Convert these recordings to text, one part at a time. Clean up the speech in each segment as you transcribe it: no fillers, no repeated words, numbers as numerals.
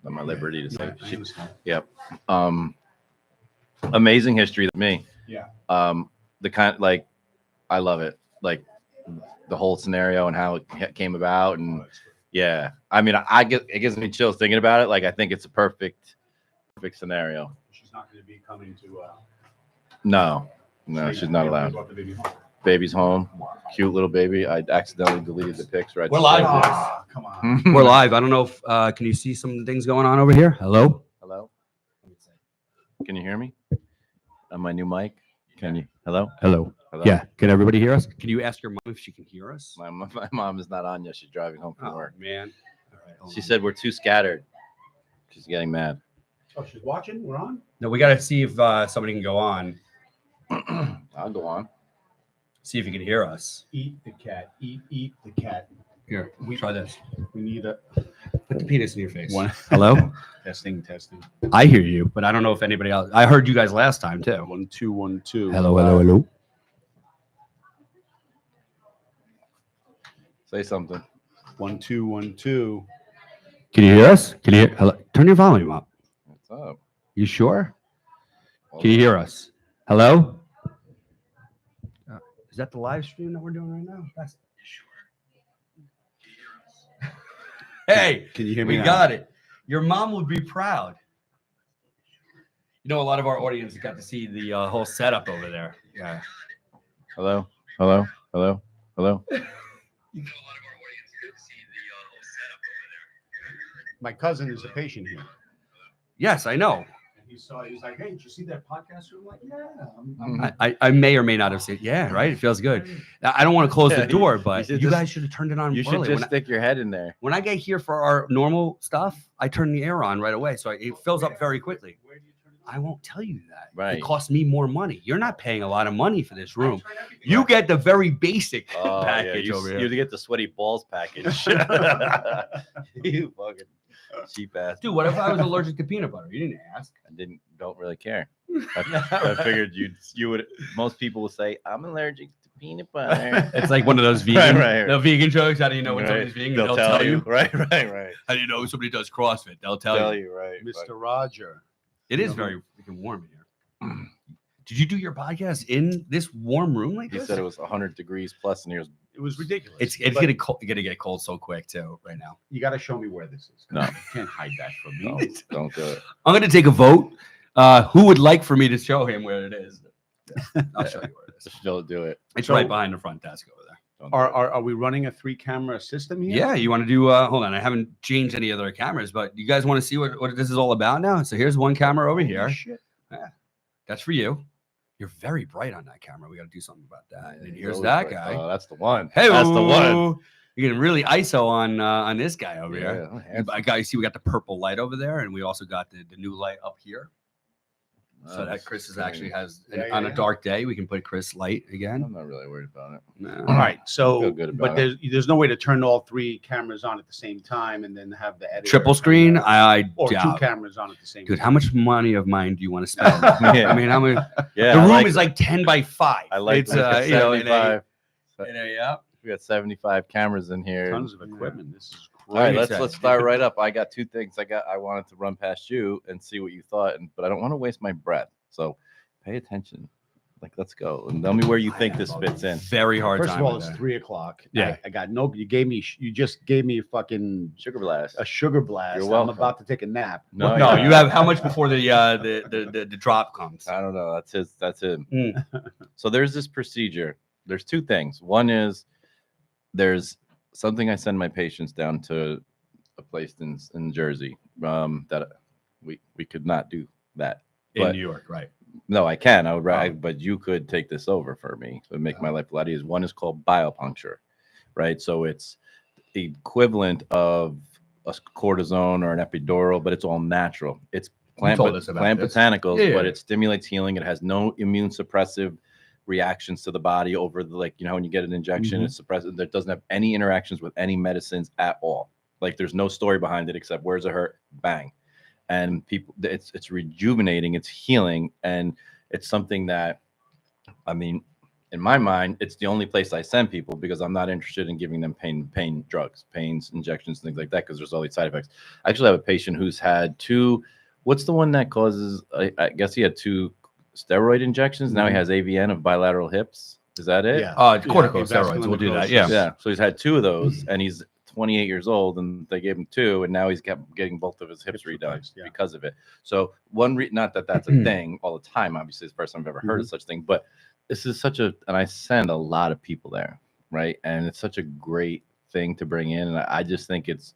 at my liberty to say. Yeah, Yep. Amazing history to me. yeah. The kind like I love it. Like the whole scenario and how it came about, and yeah, I mean, it gives me chills thinking about it. Like I think it's a perfect scenario. She's not going to be coming to. No, she's not allowed. Baby's home. Cute little baby. I accidentally deleted the pics. Right. We're live. Oh, come on. We're live. I don't know if can you see some things going on over here? Hello. Hello. Can you hear me? On my new mic. Can you? Hello. Hello. Hello? Yeah. Can everybody hear us? Can you ask your mom if she can hear us? My mom is not on yet. She's driving home from work. Man. All right. She said we're too scattered. She's getting mad. Oh, she's watching. We're on. No, we got to see if somebody can go on. I'll go on. See if you can hear us. Eat the cat. Eat the cat. Here, we try this. We need a Put the penis in your face. one. Hello. Testing. I hear you, but I don't know if anybody else. I heard you guys last time too. 1 2 1 2. Hello. Say something. 1 2 1 2. Can you hear us? Can you hear? Hello. Turn your volume up. What's up? You sure? Can you hear us? Hello. Is that the live stream that we're doing right now? That's sure. Hey, Can you hear me? we now? got it. Your mom would be proud. You know, a lot of our audience got to see the whole setup over there. Yeah. Hello. You know, a lot of our audience got to see the whole setup over there. My cousin is a patient here. Yes, I know. He was like, "Hey, did you see that podcast?" I'm like, "Yeah." I may or may not have seen. Yeah, right. It feels good. I don't want to close the door, but should you just- guys should have turned it on. You should early. just stick your head in there. When I get here for our normal stuff, I turn the air on right away, so it fills up very quickly. Where do you turn it on? I won't tell you that. Right. It costs me more money. You're not paying a lot of money for this room. You get the very basic Oh, package yeah, over you here. get the sweaty balls package. You fucking cheap ass. Dude, what if I was allergic to peanut butter? You didn't ask. I don't really care. I figured you would. Most people will say I'm allergic to peanut butter. It's like one of those vegan, Right. the vegan jokes. How do you know when Right. somebody's vegan? They'll tell you. Right. How do you know somebody does CrossFit? They'll tell you. Right. Mr. Roger. It is very freaking warm in here. Did you do your podcast in this warm room like He this? said it was 100 degrees plus, and he was It was ridiculous. It's But gonna get cold so quick too right now. you got to show me where this is. No. You can't hide that from me. don't do it. I'm gonna take a vote. Who would like for me to show him where it is? I'll show you where it is. Just don't do it. It's So- right behind the front desk over there. Don't do it. Are we running a 3-camera system here? Yeah, you want to do? Hold on, I haven't changed any other cameras, but you guys want to see what this is all about now? So here's one camera over Holy here. shit. That's for you. You're very bright on that camera. We got to do something about that. And then He's here's always that like, guy. Oh, that's the one. Hey, That's the one. You're getting really ISO on this guy over here. Yeah. I got you see we got the purple light over there, and we also got the new light up here. So that Chris is actually has on a dark day we can put Chris light again. I'm not really worried about it. No. All right. So, Feel good but about there's no way to turn all 3 cameras on at the same time and then have the editor Triple turn screen, that- I or 2 doubt. cameras on at the same Dude, time. how much money of mine do you want to spend? Yeah. I mean, how many? Yeah, The I room like is like 10 by 5. I like it's that. you know, 75. yeah. We got 75 cameras in here. Tons of equipment. This is All right, great. let's start right up. I got 2 things. I wanted to run past you and see what you thought, but I don't want to waste my breath. So pay attention. Like, let's go and tell me where you think this fits in. Very hard First time. of all, with it's that. 3 o'clock. Yeah. I got no. You just gave me a fucking Sugar blast. a sugar blast. You're I'm welcome. about to take a nap. No, No, yeah. you have how much before the drop comes? I don't know. That's him. Mm. So there's this procedure. There's 2 things. One is there's something I send my patients down to a place in Jersey that we could not do that. In But- New York, right? No, I can. I would, but you could take this over for me. It would make my life a lot easier. One is called biopuncture, right? So it's the equivalent of a cortisone or an epidural, but it's all natural. It's plant told us about this. botanicals, Yeah. but it stimulates healing. It has no immune suppressive reactions to the body over the, like, you know, when you get an injection, it's suppressive. That doesn't have any interactions with any medicines at all. Like, there's no story behind it except where's it hurt, bang. And people, it's rejuvenating, it's healing, and it's something that, I mean, in my mind, it's the only place I send people because I'm not interested in giving them pain drugs, pains, injections, things like that, because there's all these side effects. I actually have a patient who's had 2. What's the one that causes? I guess he had 2 steroid injections. Now he has AVN of bilateral hips. Is that it? Yeah. Corticosteroids. We'll do that. Yeah. Yeah. So he's had 2 of those, and he's 28 years old, and they gave him 2, and now he's kept getting both of his hips redone because of it. So not that that's a thing all the time. Obviously, it's the first time I've ever heard of such thing, but this is and I send a lot of people there, right? And it's such a great thing to bring in, and I just think it's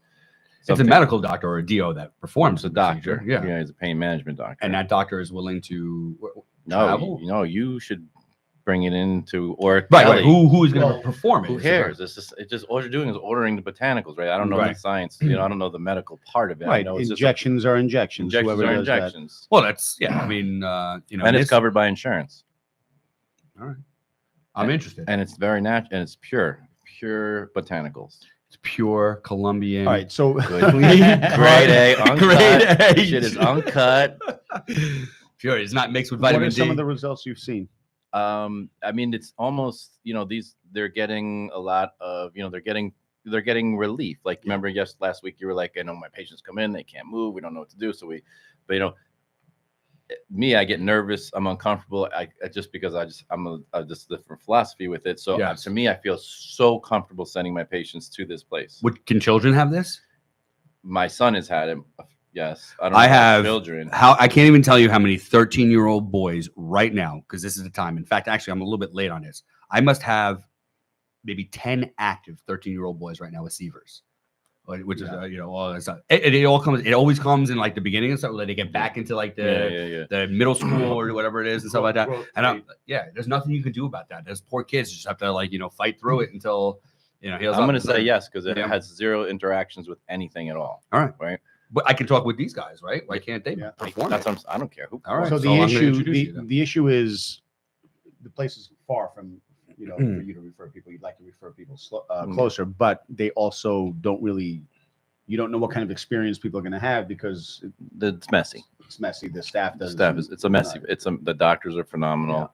a medical doctor or a DO that performs the doctor. doctor. Yeah, he's a pain management doctor, and that doctor is willing to travel. You should bring it into or right. Who is going to perform it? Who cares? It's just all you're doing is ordering the botanicals, right? I don't know the science. I don't know the medical part of it. Right. I know Injections are injections. Injections are injections. Well, that's I mean, and it's covered by insurance. All right. I'm interested. And it's very natural, and it's pure botanicals. It's pure Colombian. All right. So grade A, uncut. Grade A. Shit is uncut. Pure. It's not mixed with vitamin D. What are some of the results you've seen? I mean, it's almost, they're getting a lot of, they're getting relief. Like, remember, last week you were like, I know my patients come in, they can't move, we don't know what to do. I get nervous, I'm uncomfortable. I just because I'm just different philosophy with it. So to me, I feel so comfortable sending my patients to this place. Can children have this? My son has had it. Yes, I have children. I can't even tell you how many 13-year-old boys right now, because this is the time. In fact, actually, I'm a little bit late on this. I must have maybe 10 active 13-year-old boys right now with Severs, which is all that stuff. It always comes in like the beginning and stuff. Like they get back into like the middle school or whatever it is and stuff like that. And there's nothing you can do about that. Those poor kids just have to fight through it until heals. I'm going to say yes because it has 0 interactions with anything at all. All right, right. But I can talk with these guys, right? Why can't they perform? I don't care who. All right. So the issue is the place is far from for you to refer people. You'd like to refer people closer, but they also don't really. You don't know what kind of experience people are going to have because it's messy. It's messy. The staff does. It's a messy. The doctors are phenomenal.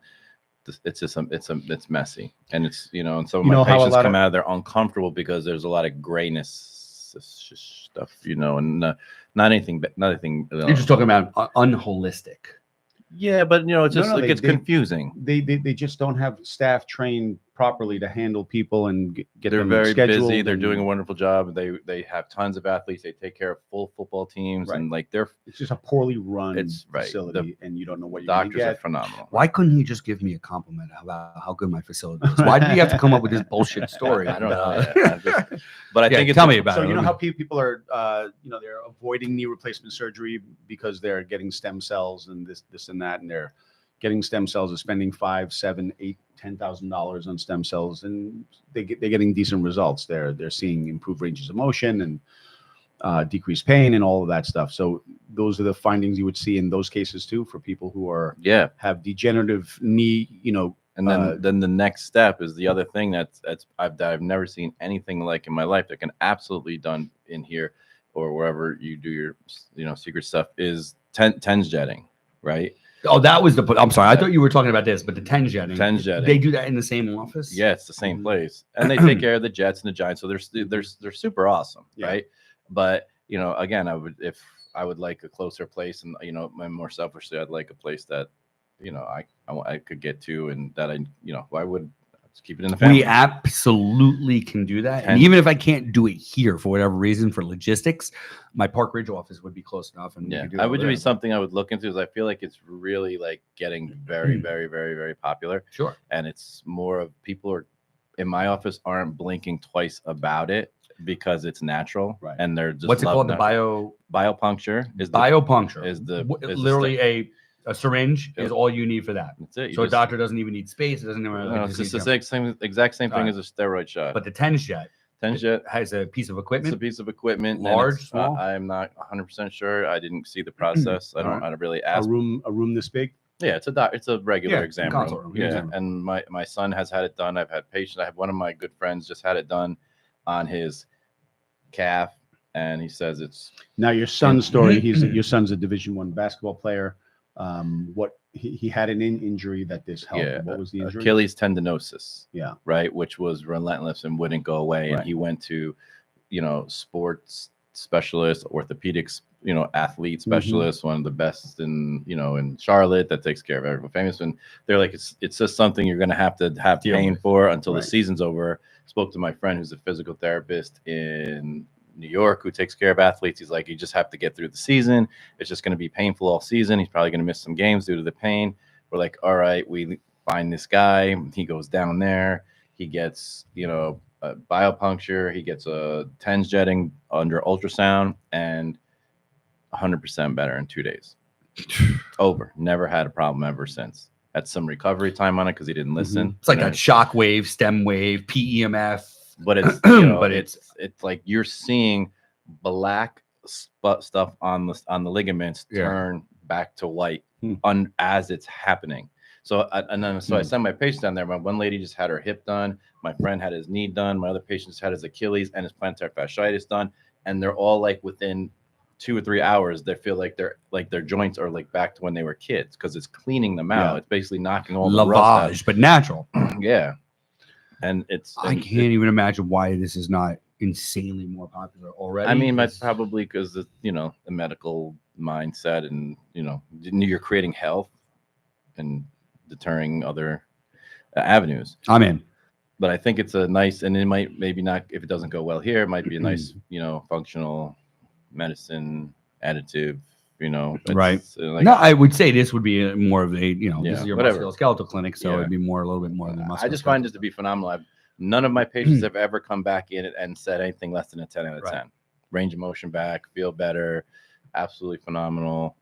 Yeah. It's messy, and it's and some of my patients come out there uncomfortable because there's a lot of grayness stuff, and not anything. You're just talking about unholistic. Yeah, but it's just it gets confusing. They just don't have staff trained properly to handle people and get They're them very scheduled. busy. They're doing a wonderful job. They have tons of athletes. They take care of full football teams, and it's just a poorly run facility, and you don't know what you're going to get. Doctors are phenomenal. Why couldn't he just give me a compliment about how good my facility is? Why did he have to come up with this bullshit story? I don't know. But I think tell me about it. So you know how people are, they're avoiding knee replacement surgery because they're getting stem cells and this and that, and they're getting stem cells, are spending $5,000, $7,000, $8,000, $10,000 on stem cells, and they're getting decent results. They're seeing improved ranges of motion and decreased pain and all of that stuff. So those are the findings you would see in those cases too for people who are have degenerative knee, And then the next step is the other thing that I've never seen anything like in my life that can absolutely done in here or wherever you do your secret stuff is TENS jetting, right? Oh, that was I'm sorry. I thought you were talking about this, but the TENS jetting. TENS jetting. They do that in the same office? Yeah, it's the same place. And they take care of the jets and the giants. So they're super awesome, right? But, again, I would like a closer place and, more selfishly, I'd like a place that, I could get to and that I would just keep it in the family. We absolutely can do that. And even if I can't do it here for whatever reason for logistics, my Park Ridge office would be close enough. And I would be something I would look into, because I feel like it's really getting very, very, very, very popular. Sure. And it's more of people in my office aren't blinking twice about it because it's natural. Right. And they're just what's it called? The biopuncture biopuncture is literally a syringe is all you need for that. That's it. So a doctor doesn't even need space. It doesn't even. It's just the exact same thing as a steroid shot. But the TENS jet has a piece of equipment. It's a piece of equipment. Large, small. I'm not 100% sure. I didn't see the process. I don't really ask. A room this big. Yeah, it's a regular exam room. Yeah, and my son has had it done. I've had patients. I have one of my good friends just had it done on his calf, and he says it's. Now your son's story. Your son's a Division I basketball player. What he had an injury that this helped. Yeah, What was the injury? Achilles tendinosis. Yeah. Right, which was relentless and wouldn't go away. And Right. he went to, sports specialist, orthopedics, athlete specialist, one of the best in Charlotte that takes care of everyone famous. And they're like, it's just something you're going to have Deal pain with. for until Right. the season's over. Spoke to my friend who's a physical therapist in New York who takes care of athletes. He's like, you just have to get through the season. It's just going to be painful all season. He's probably going to miss some games due to the pain. We're like, all right, we find this guy. He goes down there. He gets, a biopuncture. He gets a TENS jetting under ultrasound and 100% better in 2 days. Over. Never had a problem ever since. Had some recovery time on it because he didn't listen. It's like that shock wave, stem wave, PEMF. But it's But it's like you're seeing black stuff on the ligaments turn back to white as it's happening. So I send my patient down there. My one lady just had her hip done. My friend had his knee done. My other patient just had his Achilles and his plantar fasciitis done. And they're all like within 2 or 3 hours, they feel like their joints are like back to when they were kids because it's cleaning them out. Yeah. It's basically knocking all the rust Lavage, but natural. out. Yeah. And I can't even imagine why this is not insanely more popular already. I mean, probably because the medical mindset and you're creating health and deterring other avenues. I'm in. But I think it's a nice, and it might maybe not, if it doesn't go well here, it might be a nice functional medicine additive. Right. Like, No, I would say this would be more of a, this is your whatever. musculoskeletal clinic, so Yeah. it'd be a little bit more than musculoskeletal. I just find this to be phenomenal. None of my patients have ever come back in and said anything less than a 10 out of 10. Range of motion back, feel better, absolutely phenomenal.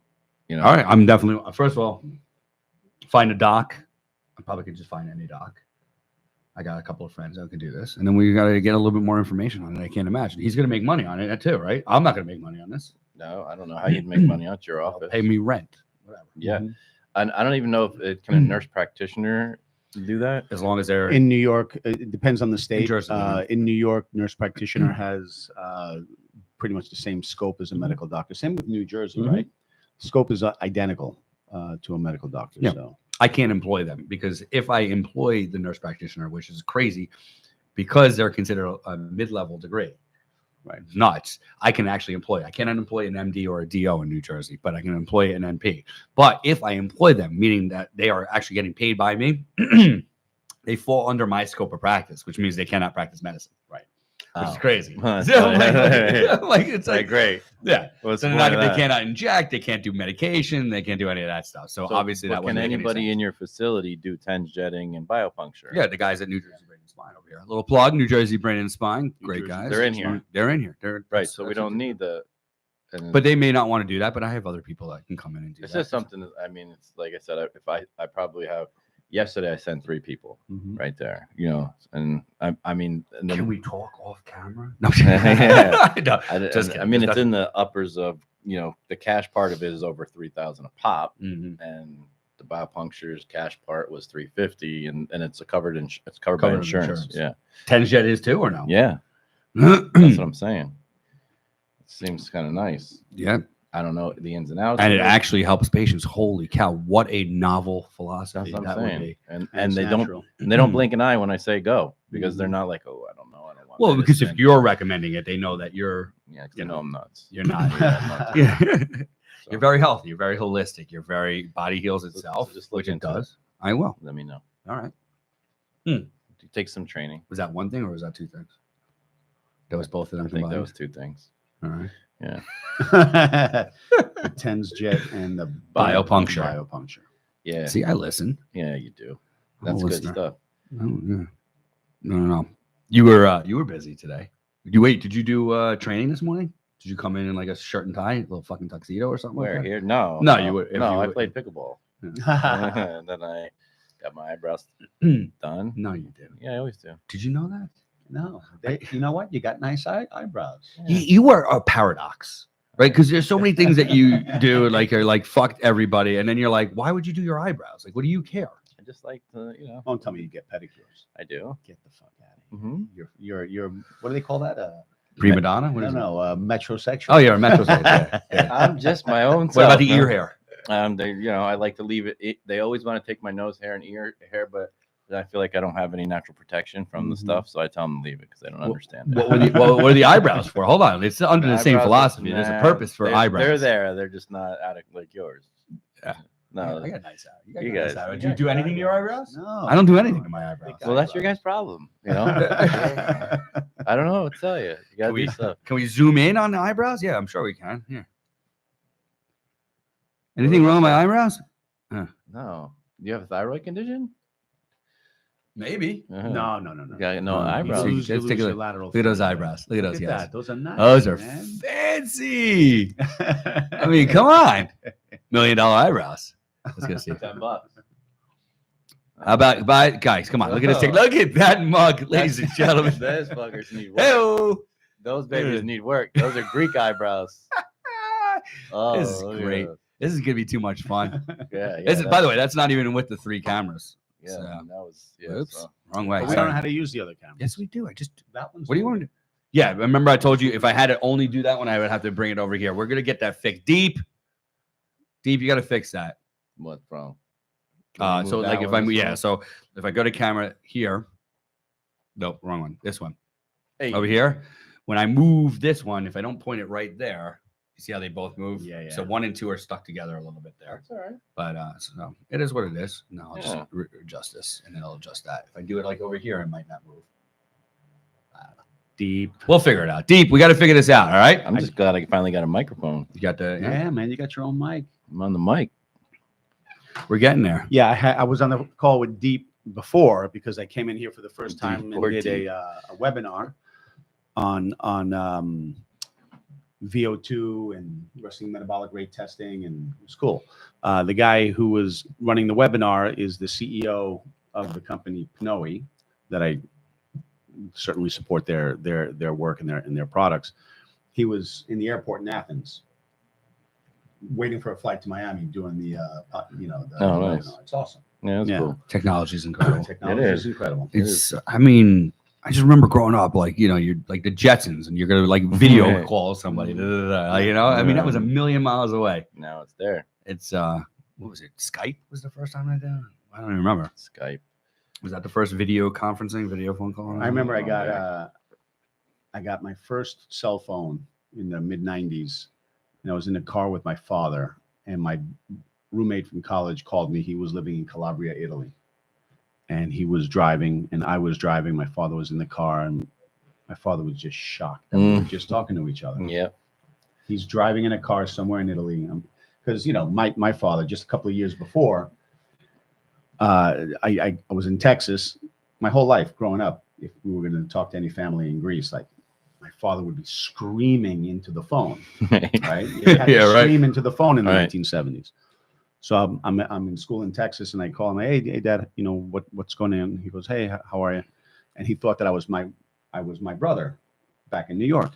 All right, I'm definitely, first of all, find a doc. I probably could just find any doc. I got a couple of friends that can do this. And then we got to get a little bit more information on it. I can't imagine. He's going to make money on it too, right? I'm not going to make money on this. No, I don't know how you'd make money at your office. Pay me rent. Whatever. Yeah. And I don't even know if it can a nurse practitioner do that. As long as they're In New York, it depends on the state. Jersey, In New York, nurse practitioner has pretty much the same scope as a medical doctor. Same with New Jersey, right? Scope is identical to a medical doctor. Yeah. So I can't employ them because if I employ the nurse practitioner, which is crazy, because they're considered a mid-level degree, right? Nuts. I can actually employ. I cannot employ an MD or a DO in New Jersey, but I can employ an NP. But if I employ them, meaning that they are actually getting paid by me, they fall under my scope of practice, which means they cannot practice medicine, right? Which is crazy. It's like great. Yeah. What's So the they're point not, of they that? cannot inject, they can't do medication, they can't do any of that stuff. So obviously but that can wouldn't make any anybody sense. in your facility do TENS jetting and biopuncture? Yeah, the guys at New Jersey Brain and Spine over here. A little plug, New Jersey Brain and Spine. Great Jersey. guys. They're in here. They're in here. They're Right. So we don't need the. But they may not want to do that, but I have other people that can come in and do It's that. just something that, I mean, it's like I said, I probably have. Yesterday I sent 3 people right there, and I mean, and then, Can we talk off camera? No, Yeah. No, I just kidding. mean, Just it's in the uppers of, the cash part of it is over 3,000 a pop, Mhm. and the biopuncture's cash part was 350, and it's covered by Covered insurance. insurance. Yeah, TENS-Jet is too, or no? yeah, that's what I'm saying. It seems kind of nice. Yeah. I don't know the ins and outs, And it of actually helps patients. Holy cow! What a novel philosophy That's what that I'm would saying. be. And it's they natural. don't blink an eye when I say go because they're not like, oh, I don't know, I don't want. Well, because if medicine. you're recommending it, they know that you're 'Cause they know I'm nuts. you're not. Yeah, I'm nuts. Yeah. So, You're very healthy. You're very holistic. You're very body heals So itself, just look which it into does. I will. let me know. All right. Take some training. Was that one thing or was that 2 things? That was both of them I think that combined. was 2 things. All right. Yeah. the TENS jet and the Biopuncture. Biopuncture. Yeah. See, I listen. Yeah, you do. I'm a That's good listener. stuff. Oh, yeah. No. You were busy today. Did you do training this morning? Did you come in like a shirt and tie, a little fucking tuxedo or something Where like that? here? No. No, you would- if No, you I would- played pickleball. yeah. And then I got my eyebrows done. No, you didn't. Yeah, I always do. Did you know that? No, you know what? You got nice eyebrows. You are a paradox, right? Because there's so many things that you do, like you're like fucked everybody, and then you're like, why would you do your eyebrows? Like, what do you care? I just like to, Don't tell me you get pedicures. I do. Get the fuck out of Mm-hmm. here. You're what do they call that? Prima donna? What is it? Metrosexual. Oh, you're a metrosexual. Yeah. I'm just my own What about the self, ear man. hair? I like to leave it. They always want to take my nose hair and ear hair, but I feel like I don't have any natural protection from the stuff, so I tell them to leave it because they don't understand it. What are the eyebrows for? Hold on, it's under the same Eyebrows, philosophy. There's a purpose for eyebrows. They're there. They're just not like yours. Yeah. No, I got nice eyebrows. You Nice guys. eyebrows. Do you do anything to your eyebrows? No, I don't do anything to my eyebrows. well, that's your guys' problem. I don't know what to tell you. You gotta do stuff. Can we zoom in on the eyebrows? Yeah, I'm sure we can. Yeah. Anything wrong with my eyebrows? No. Do you have a thyroid condition? Maybe. no. Yeah, no You eyebrows. see, Lose let's take a your look. lateral Look at those fin. eyebrows. Look at those. Look at Yes. that. Those are nice. Those are man. fancy. I mean, come on. $1 million eyebrows. Let's go see. $10. How about guys? Come on, look at this thing. Look at that mug, ladies and gentlemen. Those fuckers need work. Hey-o. Those babies need work. Those are Greek eyebrows. Oh, This is look at great. those. This is gonna be too much fun. Yeah. This is, by the way, that's not even with the 3 cameras. Yeah, So, that was. Yeah, oops, so. wrong way. But we don't Sorry. know how to use the other camera. Yes, we do. That one's What do you want to do? Yeah, remember I told you if I had to only do that one, I would have to bring it over here. We're gonna get that fixed. Deep, you got to fix that. What from? So like if so if I go to camera here, nope, wrong one. This one over here. When I move this one, if I don't point it right there, you see how they both move? Yeah. So 1 and 2 are stuck together a little bit there. That's all right. But so it is what it is. No, I'll just Yeah. adjust this and then I'll adjust that. If I do it like over here, it might not move. Deep. We'll figure it out. Deep, we got to figure this out. All right. I'm just glad I finally got a microphone. You got the Yeah, man, you got your own mic. I'm on the mic. We're getting there. Yeah, I was on the call with Deep before because I came in here for the first time Deep or and did a webinar on VO2 and resting metabolic rate testing, and it was cool. The guy who was running the webinar is the CEO of the company Pnoe that I certainly support their work and their products. He was in the airport in Athens waiting for a flight to Miami doing the nice. It's awesome. Yeah, that's cool. Technology is incredible. Technology It is is. incredible. It's, I mean, I just remember growing up, like, you're like the Jetsons and you're going to like video Right. call somebody, I mean, that was a million miles away. Now it's there. It's, what was it? Skype was the first time I did it? I don't even remember. Skype. Was that the first video conferencing, video phone call? I remember I Oh, got my first cell phone in the mid 90s, and I was in a car with my father, and my roommate from college called me. He was living in Calabria, Italy, and he was driving and I was driving. My father was in the car, and my father was just shocked that we were just talking to each other. Yeah. He's driving in a car somewhere in Italy because my father, just a couple of years before, I was in Texas my whole life growing up. If we were going to talk to any family in Greece, like my father would be screaming into the phone, right? He had to scream into the phone in the 1970s. So I'm in school in Texas, and I call him, hey Dad, what's going on? He goes, hey, how are you? And he thought that I was my brother back in New York.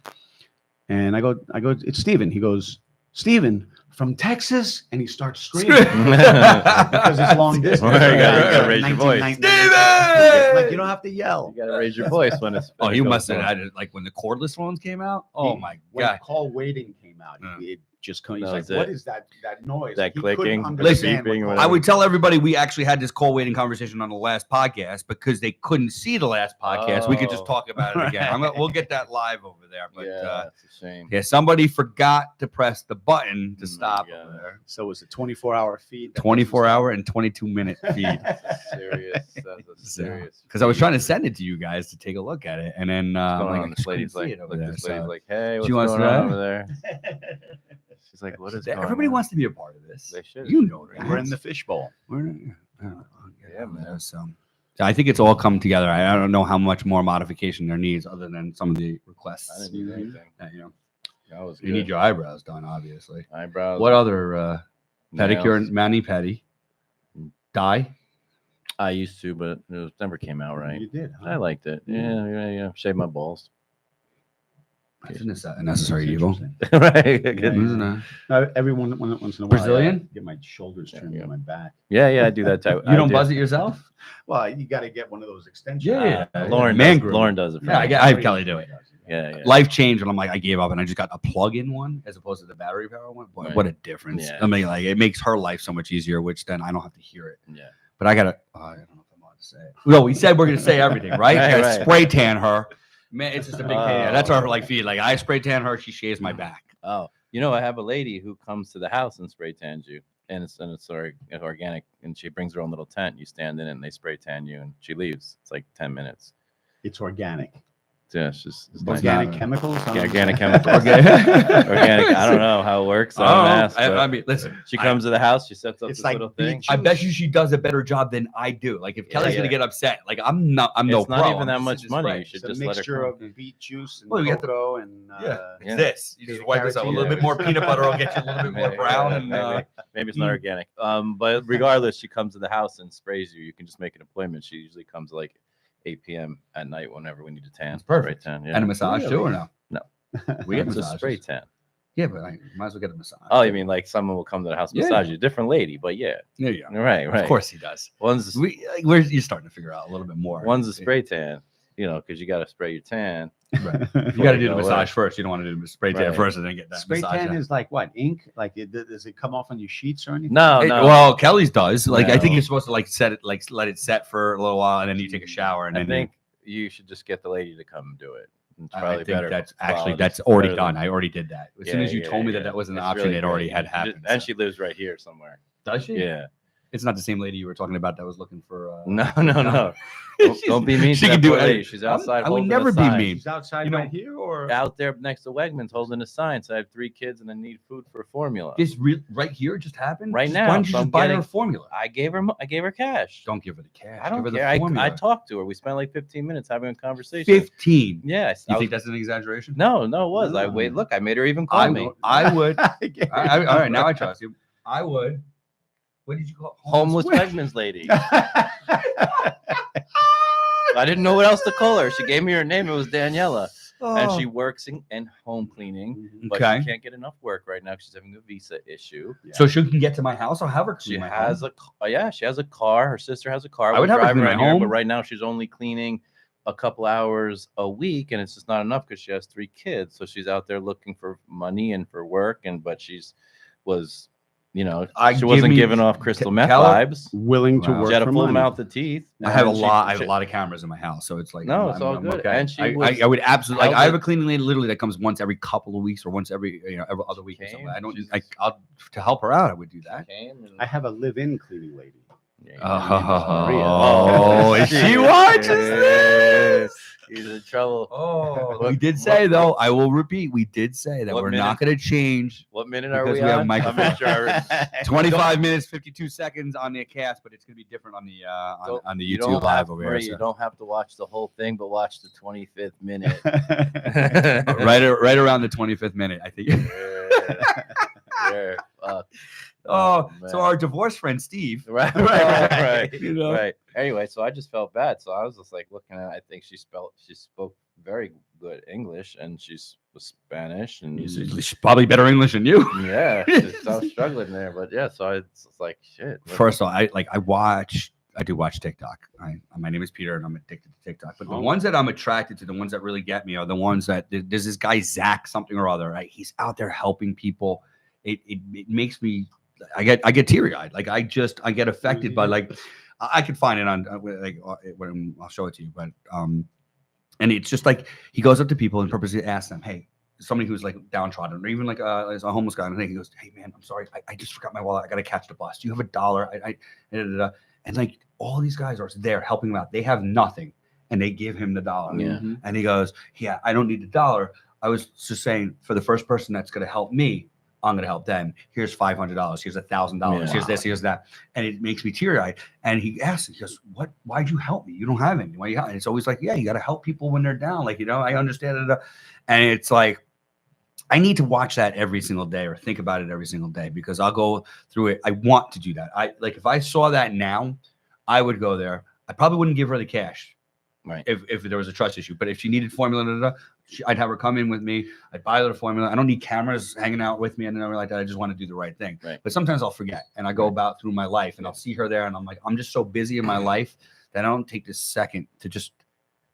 And I go, it's Steven. He goes, Steven from Texas, and he starts screaming because it's long distance. You gotta raise your voice. Steven! Like, you don't have to yell. You gotta raise your voice when it's. Oh, you must have had it like when the cordless phones came out. Oh my When God. call waiting came out, it just he's That like, was what it. is that noise? That He couldn't clicking, understand beeping, what whatever. I would tell everybody we actually had this call waiting conversation on the last podcast because they couldn't see the last podcast. We could just Oh. talk about it again. We'll get that live over there. But Yeah, that's a shame. yeah, somebody forgot to press the button to Oh my stop God. over there. So it's a 24-hour feed. 24-hour and 22-minute feed. That's serious. That's a serious. Because I was trying to send it to you guys to take a look at it, and then What's going like, on? I This just couldn't lady's see like, it over look, there, this so- lady's like, hey, what's She wants going on that? over there? She's like, what is going everybody on? wants to be a part of this. They should. You know that. We're in the fishbowl. Yeah, man. So I think it's all come together. I don't know how much more modification there needs other than some of the I requests. didn't do anything. That was You need good. your eyebrows done, obviously. Eyebrows. What other pedicure nails. and mani-pedi? Dye? I used to, but it never came out right. You did. I liked it. Yeah. Shave my balls. That's a necessary evil. Right. Isn't it? Every once in a while, Brazilian? I get my shoulders trimmed Yeah. on my back. Yeah, I do that type. You don't buzz it yourself? Well, you got to get one of those extensions. Yeah. Lauren Man does, groom. Lauren does it. For Yeah, me. I have Kelly do it. Yeah. Life changed, and I'm like, I gave up, and I just got a plug-in one as opposed to the battery power one. Boy, Right. what a difference! Yeah. I mean, like it makes her life so much easier, which then I don't have to hear it. Yeah. But I gotta. I don't know if I'm allowed to say it. No, we said we're gonna say everything, right? Right, I gotta right. spray tan her. Man, it's just a big pain. Oh. That's our like feed. Like I spray tan her, she shaves my back. Oh, I have a lady who comes to the house and spray tans you, and it's organic, and she brings her own little tent. You stand in it, and they spray tan you, and she leaves. It's like 10 minutes. It's organic. Yeah, it's nice. Organic chemicals. Yeah, organic chemicals. Okay. Organic. I don't know how it works. I don't ask. I mean, listen. She comes to the house. She sets up It's this like little thing. beach I bet you she does a better job than I do. Like if Kelly's gonna yeah. get upset, like I'm no It's not pro. even that I'm much just money. spray. You should It's a just let her mixture come. of beet juice and Well, we have to- cocoa and Yeah, it's Yeah. this. You just wipe this up. A little bit more peanut butter will get you a little bit more Maybe, brown. And maybe it's not organic. But regardless, she comes to the house and sprays you. You can just make an appointment. She usually comes like 8 p.m. at night whenever we need a tan. That's perfect. Spray tan, yeah. and a massage too, or no? We get Massages. a spray tan. Yeah, but I might as well get a massage. Oh, you mean like someone will come to the house Yeah. massage you? Different lady, but yeah. There you go. Right. Of course he does. One's You're starting to figure out a little bit more. one's a spray tan, because you got to spray your tan. Right. You got to do the Go massage away. first. You don't want to do the spray tan Right. first and then get that spray massage. tan done. is like what? Ink? Like does it come off on your sheets or anything? No, Well, Kelly's does. Like I think No. you're supposed to like set it, like let it set for a little while, and then you take a shower, and I then think you should just get the lady to come do it. It's I probably think better. that's quality. that's already Better done. than- I already did that. As soon Yeah, as you yeah, told me yeah. that was an It's option, really it already great. had happened. And so. she lives right here somewhere. Does she? Yeah. It's not the same lady you were talking about that was looking for. No. Don't be mean. She to can that do poor it. lady. She's outside. I would holding never a be sign. mean. She's outside You know, right here, or Out there next to Wegmans holding a sign. So I have 3 kids and I need food for formula. This right here just happened Right Just- now, Why don't you so just I'm buy her getting- a formula? I gave her cash. Don't give her the cash. I don't give her care. the formula. I talked to her. We spent like 15 minutes having a conversation. 15. Yes. You think that's an exaggeration? No, it was. I No. wait. Look, I made her even call me. I would. I All right, now I trust you. I would. What did you call it? Homeless Wegmans lady. I didn't know what else to call her. She gave me her name. It was Daniela, and she works in home cleaning, but Okay. she can't get enough work right now. 'Cause she's having a visa issue. So she can get to my house. I'll have her She clean my has home. she has a car. Her sister has a car. I would have her clean my around here, home. but right now she's only cleaning a couple hours a week, and it's just not enough because she has 3 kids. So she's out there looking for money and for work, but she wasn't giving off crystal meth Keller- vibes. willing to Wow. work She had a for full money. mouth of teeth. I have a and lot. I have a lot of cameras in my house, so it's like No, it's all good. Okay. And she I would absolutely like. I have held a cleaning lady literally that comes once every couple of weeks or once every every other week or Came, something. I don't. she's- I'll to help her out. I would do that. Came and- I have a live-in cleaning lady. Yeah, Oh, if she watches this. He's in trouble. Oh, we did say though. I will repeat. We did say that What we're minute? not going to change. What minute are Because we we have on? microphones. I'm not sure. 25 minutes, 52 seconds on the cast, but it's going to be different on the on the You YouTube don't live have- over Maria, here. You don't have to watch the whole thing, but watch the 25th minute. Right around the 25th minute, I think. Yeah, fuck. Oh, man. so our divorce friend Steve. right. You know? Right. Anyway, so I just felt bad. So I was just like looking at. I think she spoke very good English, and she was Spanish, and She's probably better English than you. yeah, I was struggling there. But yeah, so it's like shit. First of all, I do watch TikTok. My name is Peter, and I'm addicted to TikTok. But the ones that I'm attracted to, the ones that really get me, are the ones that there's this guy Zach something or other. Right? He's out there helping people. It makes me. I get teary eyed. Like I get affected by like. I could find it on when I'll show it to you, but and it's just like he goes up to people and purposely asks them, "Hey, somebody who's like downtrodden, or even like as a homeless guy," and he goes, "Hey man, I'm sorry, I just forgot my wallet. I gotta catch the bus. Do you have $1? And like all these guys are there helping him out. They have nothing, and they give him the $1. Yeah. And he goes, "Yeah, I don't need the $1. I was just saying for the first person that's gonna help me, I'm going to help them. Here's $500. Here's $1,000. Yeah. Here's this. Here's that." And it makes me teary eyed. And he asks, he goes, why'd you help me? You don't have any. Why you help? And it's always like, yeah, you got to help people when they're down. Like, I understand it. And it's like, I need to watch that every single day or think about it every single day because I'll go through it. I want to do that. If I saw that now, I would go there. I probably wouldn't give her the cash. Right. If there was a trust issue, but if she needed formula, I'd have her come in with me. I'd buy her the formula. I don't need cameras hanging out with me and everything like that. I just want to do the right thing. Right. But sometimes I'll forget and I go about through my life and I'll see her there and I'm like, I'm just so busy in my life that I don't take this second to just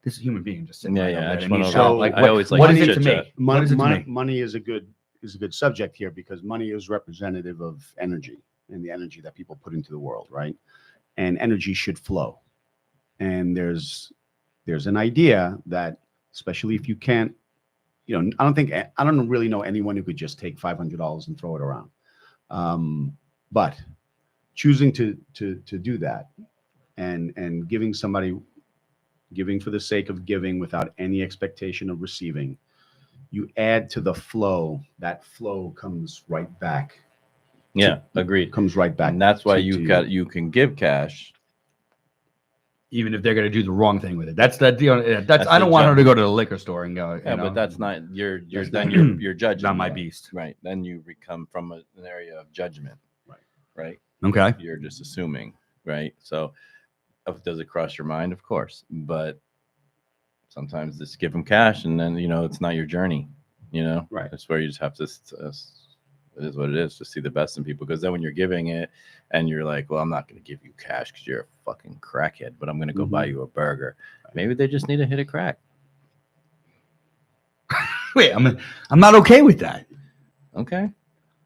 This is a human being just sitting Yeah, right yeah. over I there. just And wanna he's know, like, I what, always like what to is it to chit-chat. me? What is it to me? Money is a good subject here because money is representative of energy and the energy that people put into the world, right? And energy should flow. And there's an idea that, especially if you can't, I don't really know anyone who could just take $500 and throw it around. But choosing to do that and giving for the sake of giving without any expectation of receiving, you add to the flow. That flow comes right back. Yeah, agreed. Comes right back. And that's why to you can give cash. Even if they're going to do the wrong thing with it. That's the deal. That's I don't the want her judge. to go to the liquor store and go. Yeah, but that's not you're That's then not- you're judging. not my that, beast. Right. Then you become from an area of judgment. Right. Right. Okay. You're just assuming. Right. So does it cross your mind? Of course. But sometimes just give them cash and then it's not your journey. Right. That's where you just have to it is what it is. Just see the best in people, because then when you're giving it and you're like, well, I'm not going to give you cash because you're a fucking crackhead, but I'm going to go buy you a burger. Maybe they just need to hit a crack. Wait, I'm not okay with that. Okay.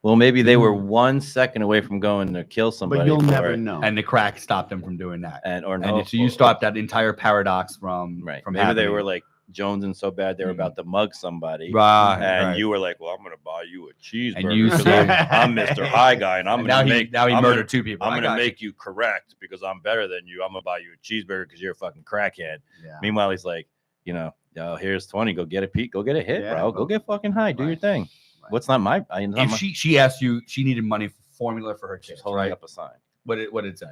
Well, maybe they were 1 second away from going to kill somebody. But you'll for never it, know. And the crack stopped them from doing that. And So you stopped that entire paradox from Right. From Maybe they happening. were like jonesing so bad they were about to mug somebody. Right, And right. you were like, well, I'm going to buy you a cheeseburger. And you 'cause said- I'm Mr. High Guy, and I'm And going to now he I'm murdered gonna- two people. I'm I going to got make you correct because I'm better than you. I'm going to buy you a cheeseburger because you're a fucking crackhead. Yeah. Meanwhile, he's like, here's 20. Go get a peak. Go get a hit, Yeah, bro. Go get fucking high. Do your right, thing. right. What's not my? If she asked you, she needed money for formula for her She's kids, holding right? up a sign. What did it say?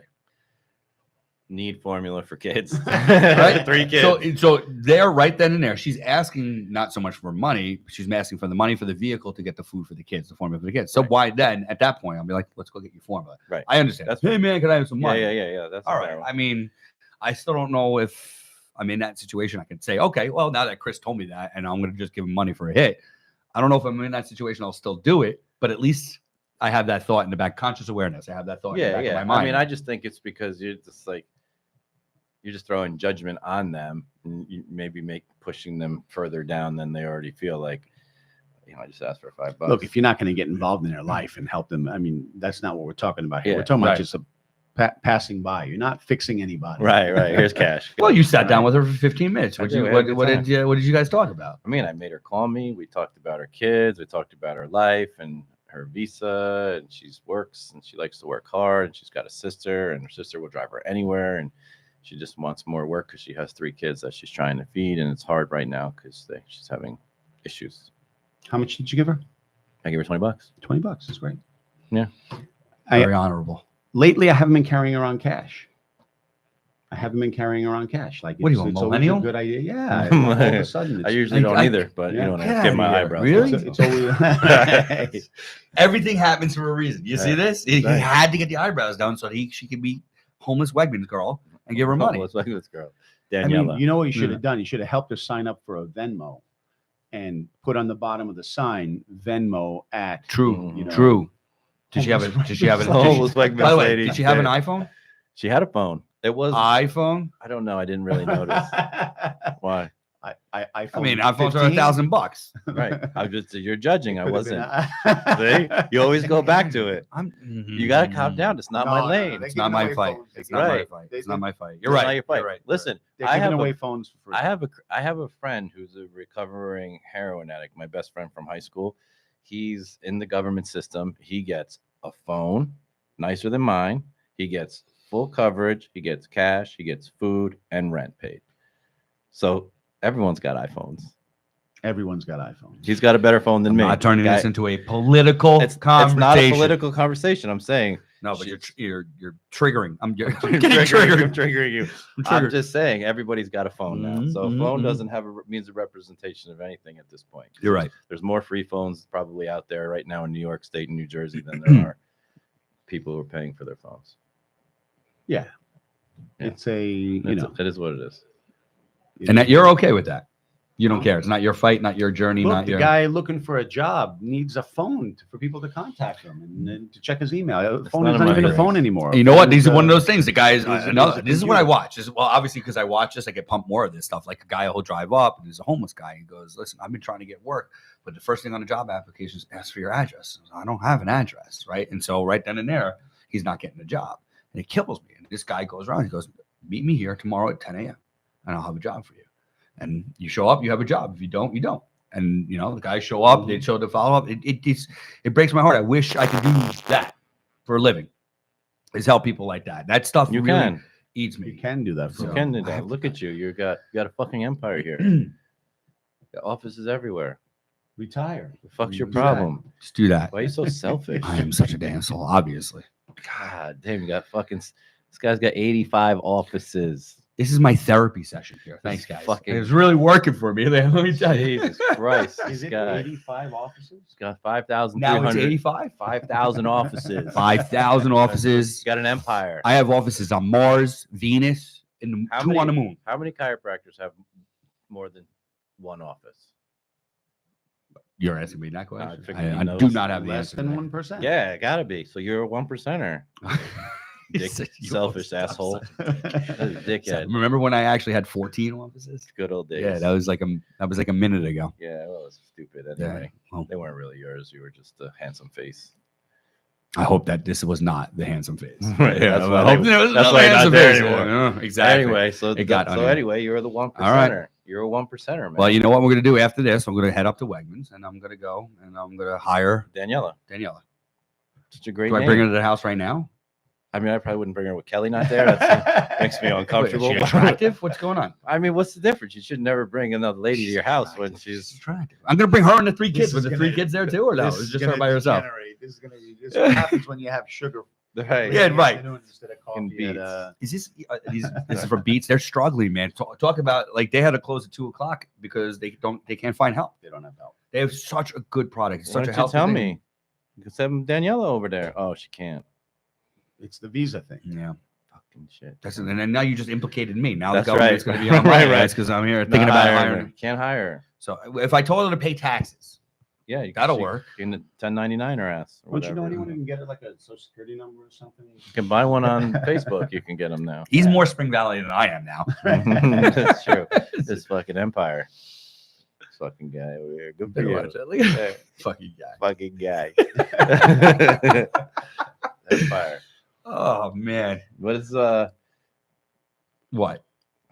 Need formula for kids. Right? 3 kids. So there, right then and there, she's asking not so much for money, she's asking for the money for the vehicle to get the food for the kids, the formula for the kids. So Right. why then, at that point, I'll be like, let's go get your formula. Right. I understand. That's- Hey man, can I have some money? Yeah. That's All right. I mean, I still don't know if I'm in that situation. I can say, okay, well, now that Chris told me that, and I'm going to just give him money for a hit. I don't know if I'm in that situation, I'll still do it, but at least I have that thought in the back, conscious awareness. I have that thought in the back of my mind. I mean, I just think it's because you're just throwing judgment on them, and you maybe pushing them further down than they already feel like. I just asked for $5. Look, if you're not going to get involved in their life and help them, I mean, that's not what we're talking about here. Yeah, We're talking about right. just passing by. You're not fixing anybody. right. Here's cash. Well, you sat down with her for 15 minutes. I What did. you We had a what good did what did you guys talk about? I mean, I made her call me. We talked about her kids. We talked about her life and her visa, and she works and she likes to work hard, and she's got a sister, and her sister will drive her anywhere, and she just wants more work because she has 3 kids that she's trying to feed, and it's hard right now because she's having issues. How much did you give her? I gave her $20. $20. That's great. Yeah. Very honorable. Lately, I haven't been carrying around cash. Like What do you it's want, always a millennial? good idea. Yeah. All of a sudden, I it's, usually don't I- either, but yeah. you know, Get I get my outta here. eyebrows. Really? done, it's so. always. Everything happens for a reason. You see Right. this? He Right. had to get the eyebrows done so she could be homeless Wegmans girl and give her money. Let's look at this girl, I Daniela. mean, you know what you should have done? You should have helped her sign up for a Venmo and put on the bottom of the sign Venmo at. True. You know, True. Did she have a? Did she have a? Homeless Wegmans By the way, lady. did she have an iPhone? She had a phone. It was. iPhone? I don't know. I didn't really notice. Why? I mean, iPhones are $1,000. Right. You're judging. I wasn't. See, See, you always go back to it. You got to calm down. It's not my lane. It's not my fight. It's not my Right. fight. It's not my fight. It's You're not right. your fight. You're right. Listen, They're I giving have away a, phones for free. I have a friend who's a recovering heroin addict. My best friend from high school. He's in the government system. He gets a phone, nicer than mine. He gets full coverage. He gets cash. He gets food and rent paid. So everyone's got iPhones. Everyone's got iPhones. He's got a better phone than I'm me. not turning Guy- this into a political it's conversation. not a political conversation. I'm saying. No, but She's- you're triggering. I'm getting I'm triggered. triggering you. I'm I'm triggered. just saying everybody's got a phone now. Mhm, So a mhm, phone mhm. doesn't have means of representation of anything at this point. You're right. There's more free phones probably out there right now in New York State and New Jersey than there are people who are paying for their phones. Yeah. Yeah. It's a, It is what it is. And that you're okay with that. You don't care. It's not your fight, not your journey, Look, not the your guy looking for a job needs a phone for people to contact him and to check his email. The phone none is of not my even a business. phone anymore. You know what? These are Phone's, one of those things. The guys, is a this is what I computer. watch. Well, obviously, because I watch this, I get pumped more of this stuff. Like a guy will drive up and there's a homeless guy. He goes, "Listen, I've been trying to get work, but the first thing on the job application is ask for your address. I don't have an address, right?" And so right then and there, he's not getting a job, and it kills me. And this guy goes around. He goes, "Meet me here tomorrow at 10 a.m. and I'll have a job for you." And you show up, you have a job. If you don't, you don't. And the guys show up. They show the follow up. It breaks my heart. I wish I could do that for a living. Is help people like that. That stuff You really can. eats me. You can do that. For You him. can do that. Look at you. You got a fucking empire here. Got offices everywhere. Retire. The fuck's your Do that. problem? Just do that. Why are you so selfish? I am such a damn soul, obviously. God damn, you got fucking. This guy's got 85 offices. This is my therapy session here. Thanks, guys. It was really working for me. Let me tell you. Jesus Christ, Is this it guy. 85 offices? He's got Now it's 5,300. 85. 5,000 offices. 5,000 offices. He's got an empire. I have offices on Mars, Venus, and How two many- on the moon. How many chiropractors have more than one office? You're asking me that I question? figured he I do knows not have the Less answer. than to 1%. Yeah, gotta be. So you're a 1%er. that. Dick, selfish asshole. Dickhead. Remember when I actually had 14 offices? Good old days. Yeah, that was like a minute ago. Yeah, well, it's stupid Yeah, anyway. well. They weren't really yours. You were just a handsome face. I hope that this was not the handsome face. Right, Yeah, that's I why hope they- it was that's not why the you're not handsome there face. anymore. Yeah, exactly. Anyway, so It got under. anyway, you're the 1%er. All right. You're a 1%er, man. Well, you know what we're gonna do after this? I'm gonna head up to Wegmans and I'm gonna go and I'm gonna hire Daniela. Daniela. Such a great Do I name. bring her to the house right now? I mean, I probably wouldn't bring her with Kelly not there. That makes me Wait, is uncomfortable. she attractive? What's going on? I mean, what's the difference? You should never bring another lady to your house when she's. attractive. I'm gonna bring her and the three This kids. is With the gonna- three kids there too, or no? This It's is just her gonna by herself. degenerate. This is going to be. This is what happens when you have sugar. Right. Yeah, right. afternoon Instead of And coffee at, beets. Is this is for Beats? They're struggling, man. Talk about like they had to close at 2:00 because they can't find help. they don't have help. They have such a good product. It's Why such a don't you healthy tell thing. me? You could send Daniela over there. Oh, she can't. It's the visa thing. Yeah, Fucking shit. and then now you just implicated me. Now That's the government's right. going to be on my Right, right. ass because I'm here thinking about hiring. Can't hire her. So if I told her to pay taxes, Yeah, you That'll she work. Can 1099 her ass. Or Don't you know whatever. anyone who can get it like a social security number or something? You can buy one on Facebook. You can get them now. he's more Spring Valley than I am now. That's true. This fucking empire. This fucking guy over here. Good for Look you. at that. Look at that Yeah, fucking guy. fucking guy. Empire. Oh man, What is what?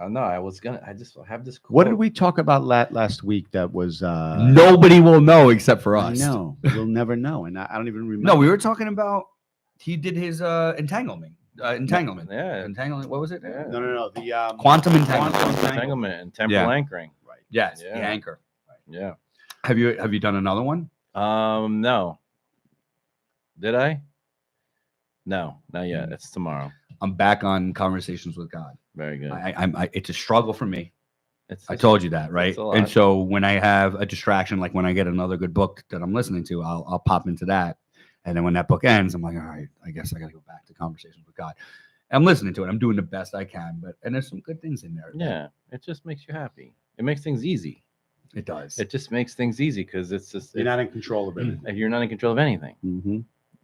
no, I just have this quote. What did we talk about last week that was Nobody will know except for us. No, we'll never know. And I don't even remember. No, we were talking about he did his entanglement. Entanglement. Yeah. Entanglement. What was it? Yeah. No. The Quantum entanglement. Quantum Entanglement and temporal Yeah. anchoring. Right. Yes, Yeah. the anchor. Yeah. Have you done another one? No. Did I? No, not Mm. yet. It's tomorrow. I'm back on Conversations with God. Very good. I it's a struggle for me. It's I told you that, right? a lot. And so when I have a distraction, like when I get another good book that I'm listening to, I'll pop into that. And then when that book ends, I'm like, all right, I guess I got to go back to Conversations with God. I'm listening to it. I'm doing the best I can, and there's some good things in there. Yeah, it just makes you happy. It makes things easy. It does. It just makes things easy because it's just You're not in control of it. you're not in control of anything. Mm-hmm.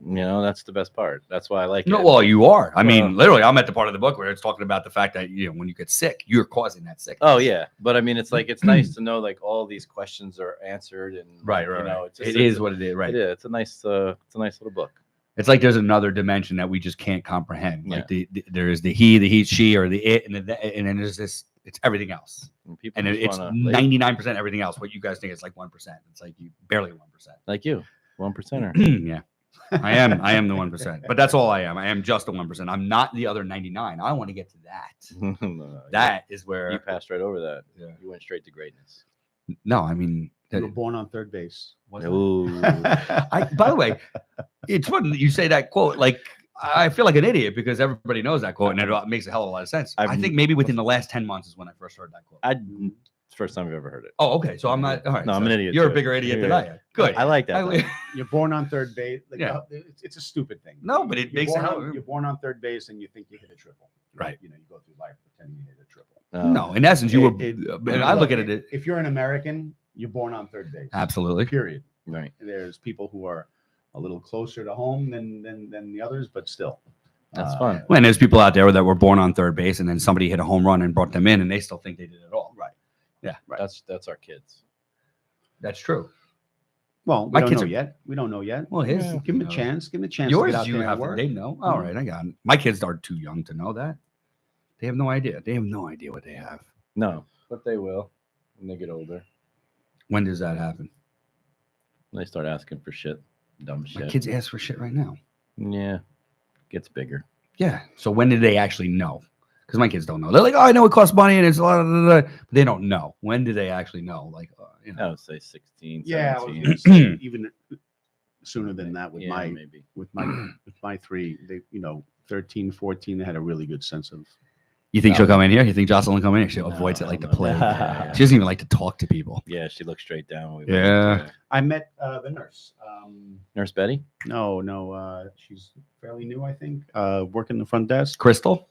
You know, that's the best part. That's why I like No, it. well, you are. I mean, Well- literally, I'm at the part of the book where it's talking about the fact that when you get sick, you're causing that sickness. Oh yeah, but I mean, it's like it's nice to know like all these questions are answered and Right. You know, it's just, It is what it is. Right. It is. It's a nice little book. It's like there's another dimension that we just can't comprehend. Like Yeah. there is the he, she, or the it, and then there's this. It's everything else, And people and just it's wanna, like, 99% everything else. What you guys think is like 1%. It's like you barely 1%. like you, 1%er. Yeah, I am the 1%. But that's all I am. I am just the 1%. I'm not the other 99. I want to get to that. No, That is you where. passed right over that. Yeah. You went straight to greatness. No, I mean. You were born on third base. Ooh. By the way, it's funny that you say that quote. Like, I feel like an idiot because everybody knows that quote, and it makes a hell of a lot of sense. I I've- think maybe within the last 10 months is when I first heard that quote. I the first time I've ever heard it. Oh, okay. So I'm not. All right. No, so I'm an idiot. You're a too. bigger idiot than Yeah. I am. Good. I like that. though. You're born on third base. Like, Yeah. it's a stupid thing. No, but it You're makes it born how- on, you're born on third base and you think you hit a triple. Right. You know, you go through life pretending you hit a triple. No, in essence, you were. It- and I look at it. If you're an American, you're born on third base. Absolutely. Period. Right. There's people who are a little closer to home than the others, but still. That's fun. When there's people out there that were born on third base, and then somebody hit a home run and brought them in, and they still think they did it all. Right. Yeah. Right. That's our kids. That's true. Well, we My don't kids know are- yet. We don't know yet. Well, his. Give him a you know, chance. Give him a chance. to Yours, get out you there and have. work. They know. All right, I got it. My kids are too young to know that. They have no idea. They have no idea what they have. No, but they will when they get older. When does that happen? They start asking for shit, dumb My shit. kids ask for shit right now. Yeah, gets bigger. Yeah. So when did they actually know? Because my kids don't know. They're like, oh, I know it costs money and it's a lot of, but they don't know. When do they actually know? Like, I would say 16, Yeah, I was 17. gonna say even sooner than that with Yeah, maybe. my three. They 13, 14. They had a really good sense of. You think she'll come in here? You think Jocelyn will come in here? She No, avoids it like the no. plague. Yeah. She doesn't even like to talk to people. Yeah, she looked straight down. When Yeah. I met the nurse. Nurse Betty. No, she's fairly new, I think. Working the front desk. Crystal?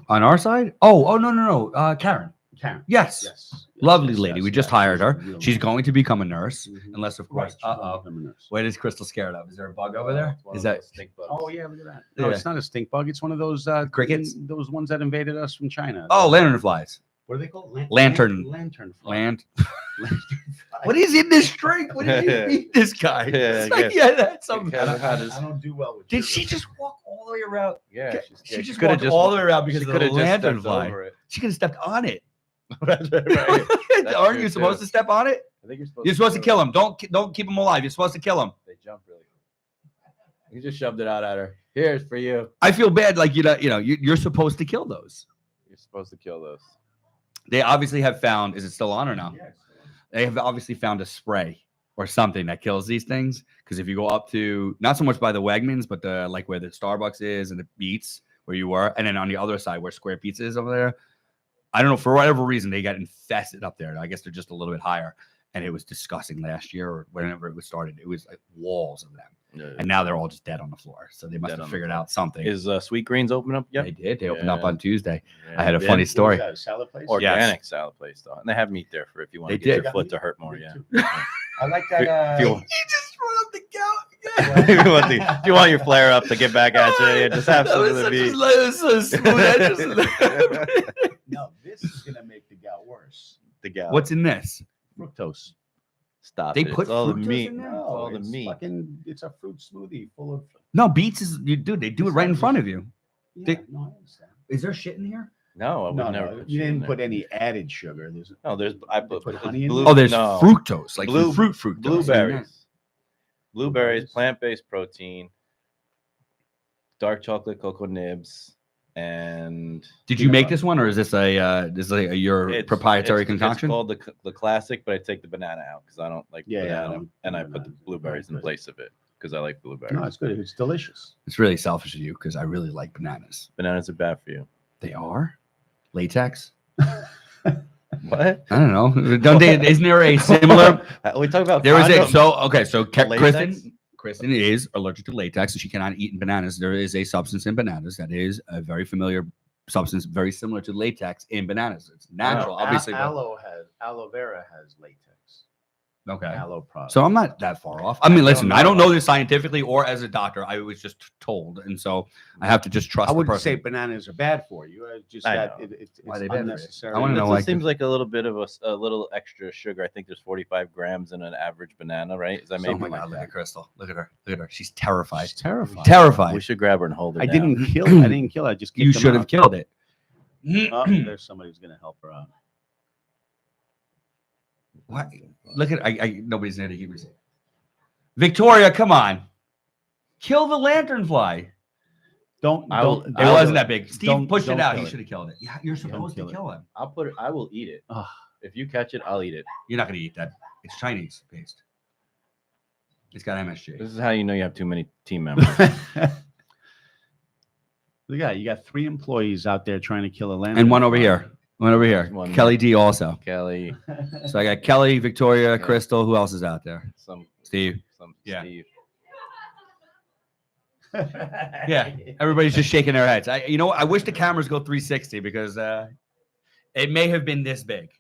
On our side? Oh, no. Karen. Karen. Yes. Yes. Lovely lady. We just hired her. She's She's going to become a nurse, Mhm. unless, of Right, course. she's gonna Uh-oh. become a nurse. What is Crystal scared of? Is there a bug over there? Is that stink bugs? Oh yeah, look at that. No, Yeah. it's not a stink bug. It's one of those Crickets? Those ones that invaded us from China. Oh, lantern flies. What are they called? Lantern. Lantern. fly. Land. Lantern fly. What is in this drink? What did you feed this guy? Yeah, It's I like, guess. yeah, that's something. Yeah, I how don't, does- I don't do well with. Did sugar. she just walk all the way around? Yeah, She just coulda walked all the way around because she of the coulda just lantern stepped fly. over it. She could have stepped on it. That's right. That's Aren't true, you supposed too. to step on it? I think You're supposed to kill him. Don't keep him alive. You're supposed to kill him. They jump really. You just shoved it out at her. Here's for you. I feel bad. Like you're supposed to kill those. You're supposed to kill those. They obviously have found. Is it still on or no? Yes. They have obviously found a spray or something that kills these things. Because if you go up to not so much by the Wegmans, but the like where the Starbucks is and the Beats where you were, and then on the other side where Square Pizza is over there, I don't know, for whatever reason they got infested up there. I guess they're just a little bit higher, and it was disgusting last year or whenever it was started. It was like walls of them, and now they're all just dead on the floor. So they must Dead have on the figured floor. out something. Is Sweet Greens open up yet? They did. They opened up Yeah. on Tuesday. Yeah, I had a they funny did. story. What is that, a salad place? Organic salad place though, and they have meat there for if you want They to get did. your foot to hurt more. Me Yeah. too. I like that. If you- You just run up the couch. if you want your flare up to get back at you, yeah, just have some of the meat. So smooth. No, this is gonna make the gout worse. The gal. What's in this? Fructose. Stop? They it. put It's all the fructose meat. in there? It's all the it's meat. It's a fruit smoothie full of. No, Beats is you do. They do it right in front of you. Yeah, They- no, I understand. Is there shit in here? No, I would No, never. no, put you shit in didn't there. put any added sugar. There's No, there's. I put, put it's honey in blue, Oh, there's no, fructose, like Blue- fructose. blueberries. Blueberries, Blueberries. plant-based protein, dark chocolate cocoa nibs, and Did you make this one, or is this your it's- proprietary it's concoction? called the classic, but I take the banana out because I don't like Yeah, yeah, I banana, don't- and I put the bananas. blueberries in Good. place of it because I like blueberries. no, it's good. It's delicious. It's really selfish of you because I really like bananas. Bananas are bad for you. They are latex. What? I don't know. Don't they? Isn't there a similar? We talk about There is a condoms. Latex? Kristen is allergic to latex, so she cannot eat in bananas. There is a substance in bananas that is a very familiar substance, very similar to latex in bananas. It's natural, obviously. but- Aloe vera has latex. okay. Aloe product. So I'm not that far off. I mean, listen, I don't know this scientifically or as a doctor. I was just told, and so I have to just trust I the wouldn't person. say bananas are bad for you. Just I that know. it's Why are they bad for you? unnecessary. I wanna know It why- seems like a little bit of a little extra sugar. I think there's 45 grams in an average banana, right? Is that Oh maybe? my God, look at Crystal. Look at her. Look at her. She's terrified. It's terrifying. Terrified. We should grab her and hold her. I down. didn't kill. I didn't kill. I just You kicked them should have out. killed it. Oh, there's somebody who's gonna help her out. What? Look at I nobody's there to keep me safe. Victoria, come on. Kill the lanternfly. Don't. I will- It I'll wasn't do that big. Steve Don't- pushed it don't out. kill He it. should have killed it. Yeah, you're supposed to kill it. kill him. I'll put it. I will eat it. Ugh. If you catch it, I'll eat it. You're not gonna eat that. It's Chinese based. It's got MSG. This is how you know you have too many team members. Look at that. You got 3 employees out there trying to kill a lantern. And one over here. One over here. One Kelly D also. Kelly. So I got Kelly, Victoria, Yeah. Crystal. Who else is out there? Steve. Yeah. Steve. Yeah. Everybody's just shaking their heads. I wish the cameras go 360 because it may have been this big.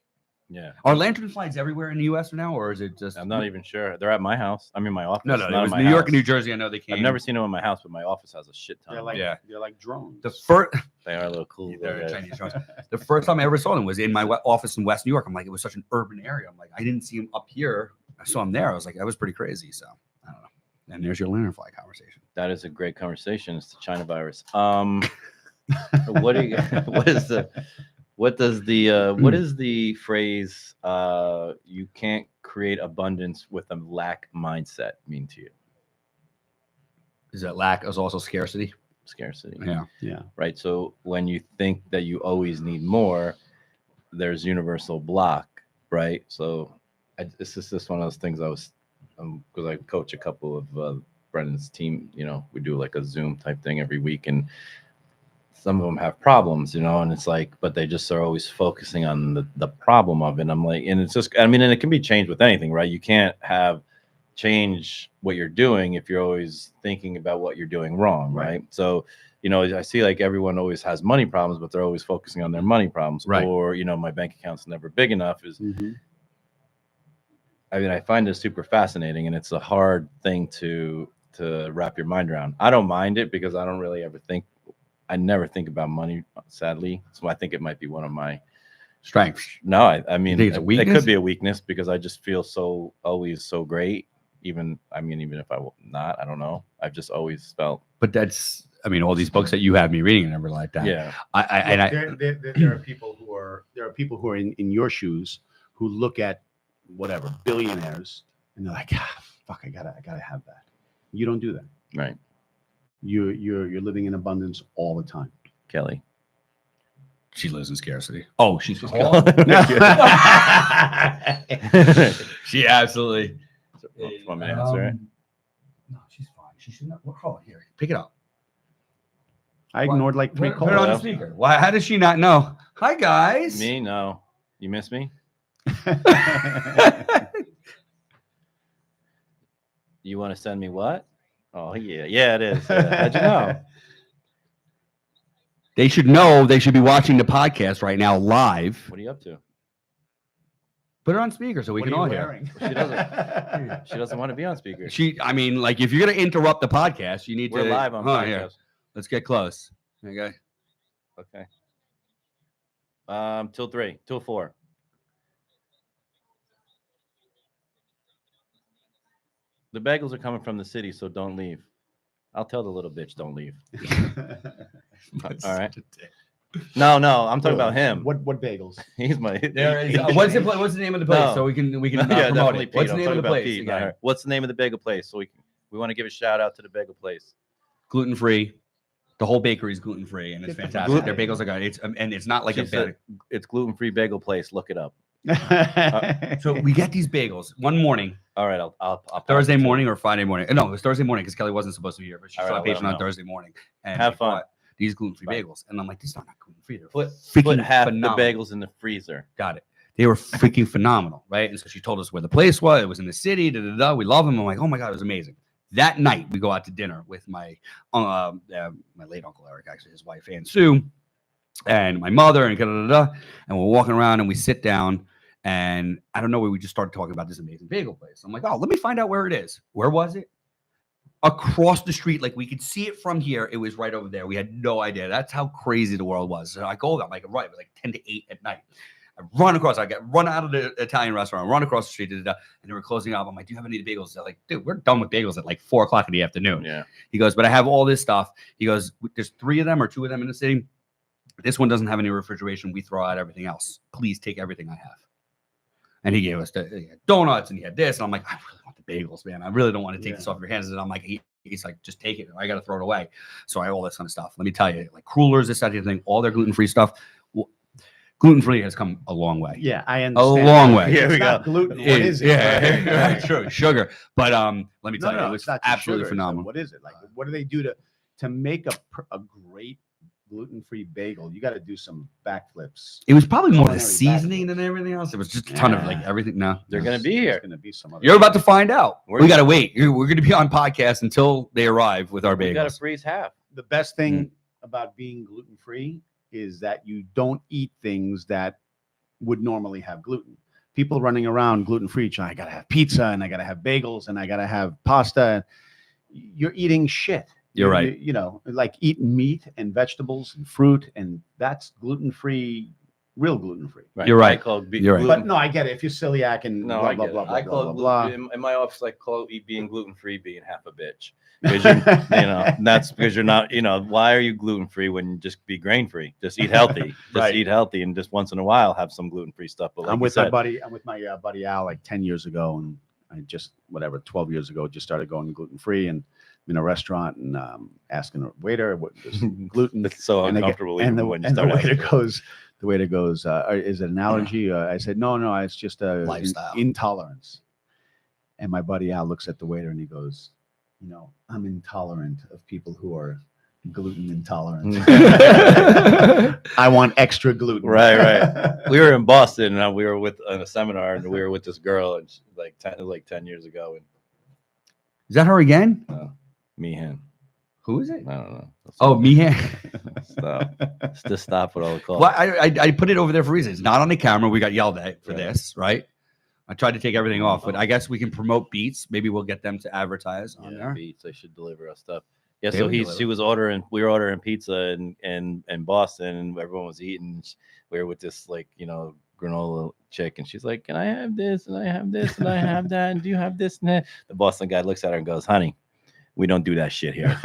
Yeah. Are lantern flags everywhere in the U.S. now, or is it just? I'm not even sure. They're at my house. I'm in my office. No, not it was in my New York house. and New Jersey. I know they came. I've never seen them in my house, but my office has a shit ton. They're like drones. The first. They are a little cool. They're Chinese drones. The first time I ever saw them was in my office in West New York. I'm like, it was such an urban area. I'm like, I didn't see them up here. I saw them there. I was like, that was pretty crazy. So I don't know. And there's your lantern flag conversation. That is a great conversation. It's the China virus. What is the phrase you can't create abundance with a lack mindset mean to you? Is that lack is also scarcity? Scarcity. Yeah. Right. So when you think that you always need more, there's universal block, right? So this is just one of those things I was, because I coach a couple of Brendan's team, we do like a Zoom type thing every week, and some of them have problems, and it's like, but they just are always focusing on the problem of it. I'm like, and it's just, and it can be changed with anything, right? You can't change what you're doing if you're always thinking about what you're doing wrong, right? So, I see like everyone always has money problems, but they're always focusing on their money problems, right? Or, my bank account's never big enough I find it super fascinating, and it's a hard thing to wrap your mind around. I don't mind it because I don't really ever I never think about money, sadly. So I think it might be one of my strengths. No, I mean, it's a weakness? It could be a weakness because I just feel always so great. Even if I will not, I don't know. I've just always felt. But that's, all these books that you have me reading and everything like that. Yeah. There are people who are in your shoes who look at whatever billionaires and they're like, fuck, I gotta have that. You don't do that, right? You're living in abundance all the time. Kelly, she lives in scarcity. Oh, she's just she absolutely. Want me to answer it? No, she's fine. She should not. Hold on here. Pick it up. I ignored like 3 calls. Put it on the speaker. Why? How does she not know? Hi guys. Me? No. You miss me? You want to send me what? Oh yeah, it is. How'd you know? They should know. They should be watching the podcast right now live. What are you up to? Put her on speaker so we can all hear. She doesn't want to be on speaker. If you're gonna interrupt the podcast, you need We're to. live on podcast. Here. Let's get close. Okay. Till 3, till 4. The bagels are coming from the city, so don't leave. I'll tell the little bitch don't leave. All right. No, I'm talking about him. What bagels? He's my. What's the name of the place? No. So we can Yeah, promote it. Pete. What's the I'm name of the talking about place? Pete, again? not her. What's the name of the bagel place? So we want to give a shout out to the bagel place. Gluten free. The whole bakery is gluten free, and it's fantastic. Their bagels are good. It's not like it's gluten free bagel place. Look it up. So we get these bagels one morning. All right, I'll Thursday morning or Friday morning. No, it was Thursday morning because Kelly wasn't supposed to be here, but she saw a patient on Thursday morning. And have fun. These gluten-free bagels, and I'm like, this is not gluten-free. They're put half phenomenal. The bagels in the freezer. Got it. They were freaking phenomenal, right? And so she told us where the place was. It was in the city. We love them. I'm like, oh my god, it was amazing. That night, we go out to dinner with my late uncle Eric, actually, his wife Ann Sue, and my mother, and and we're walking around, and we sit down. And I don't know where we just started talking about this amazing bagel place. I'm like, oh, let me find out where it is. Where was it? Across the street, like we could see it from here. It was right over there. We had no idea. That's how crazy the world was. So I go over, I'm like, right, it was like 10 to 8 at night. I run out of the Italian restaurant, run across the street, and they were closing up. I'm like, do you have any bagels? They're like, dude, we're done with bagels at like 4 o'clock in the afternoon. Yeah. He goes, but I have all this stuff. He goes, there's 3 of them or 2 of them in the city. This one doesn't have any refrigeration. We throw out everything else. Please take everything I have. And he gave us the donuts, and he had this. And I'm like, I really want the bagels, man. I really don't want to take this off your hands. And I'm like, he's like, just take it. I got to throw it away. So I have all this kind of stuff. Let me tell you, like crullers, this, that, the thing, all their gluten-free stuff. Gluten-free has come a long way. Yeah, I understand. A long way. Here we go. Gluten. What is it? Yeah, true. Sugar. But let me tell you, it was not absolutely sugar. phenomenal. What is it? Like, what do they do to make a great gluten-free bagel. You got to do some backflips. It was probably more the Culinary seasoning backflips. than everything else. It was just a ton of like Yeah. everything. No, They're no. gonna be There's here. going to be some other. You're about to find out. Where We you- got to wait. We're going to be on podcast until they arrive with our We gotta bagels. freeze half. The best thing about being gluten-free is that you don't eat things that would normally have gluten. People running around gluten-free, I got to have pizza and I got to have bagels and I got to have pasta. You're eating shit. You're right. You know, like eat meat and vegetables and fruit, and that's gluten-free, real gluten-free. Right. You're right. I call it You're right. But no, I get it. If you're celiac and No, blah, I blah, get blah, it. blah, I blah, call blah, it blah. in my office. I call being gluten free being half a bitch. Because you know, that's because you're not. You know, why are you gluten free when you just be grain free? Just eat healthy. Just Right. eat healthy, and just once in a while have some gluten free stuff. But like I'm you with said, my buddy. I'm with my buddy Al like 10 years ago, and I just 12 years ago just started going gluten free, and I'm in a restaurant and asking a waiter what is gluten. it's so And they get- uncomfortable and even the, when you and the start. waiter asking. goes, is it an allergy? I said, no, it's just a Lifestyle. intolerance. And my buddy Al looks at the waiter and he goes, you know, I'm intolerant of people who are gluten intolerant. I want extra gluten. Right. We were in Boston, and we were on a seminar, and we were with this girl, and she, like 10 years ago, and Is that her again? Meehan. Who is it? I don't know. Oh, Meehan. Stop. Just stop with all the calls. Well, I put it over there for reasons. Not on the camera. We got yelled at for Right. this, right? I tried to take everything off, but I guess we can promote Beats. Maybe we'll get them to advertise on Yeah, there. Beats. They should deliver us stuff. Yeah, They so would we deliver. were ordering pizza in Boston, and everyone was eating. We were with this like granola chick, and she's like, "Can I have this? And I have this, and I have that, and do you have this?" And that? The Boston guy looks at her and goes, "Honey, we don't do that shit here.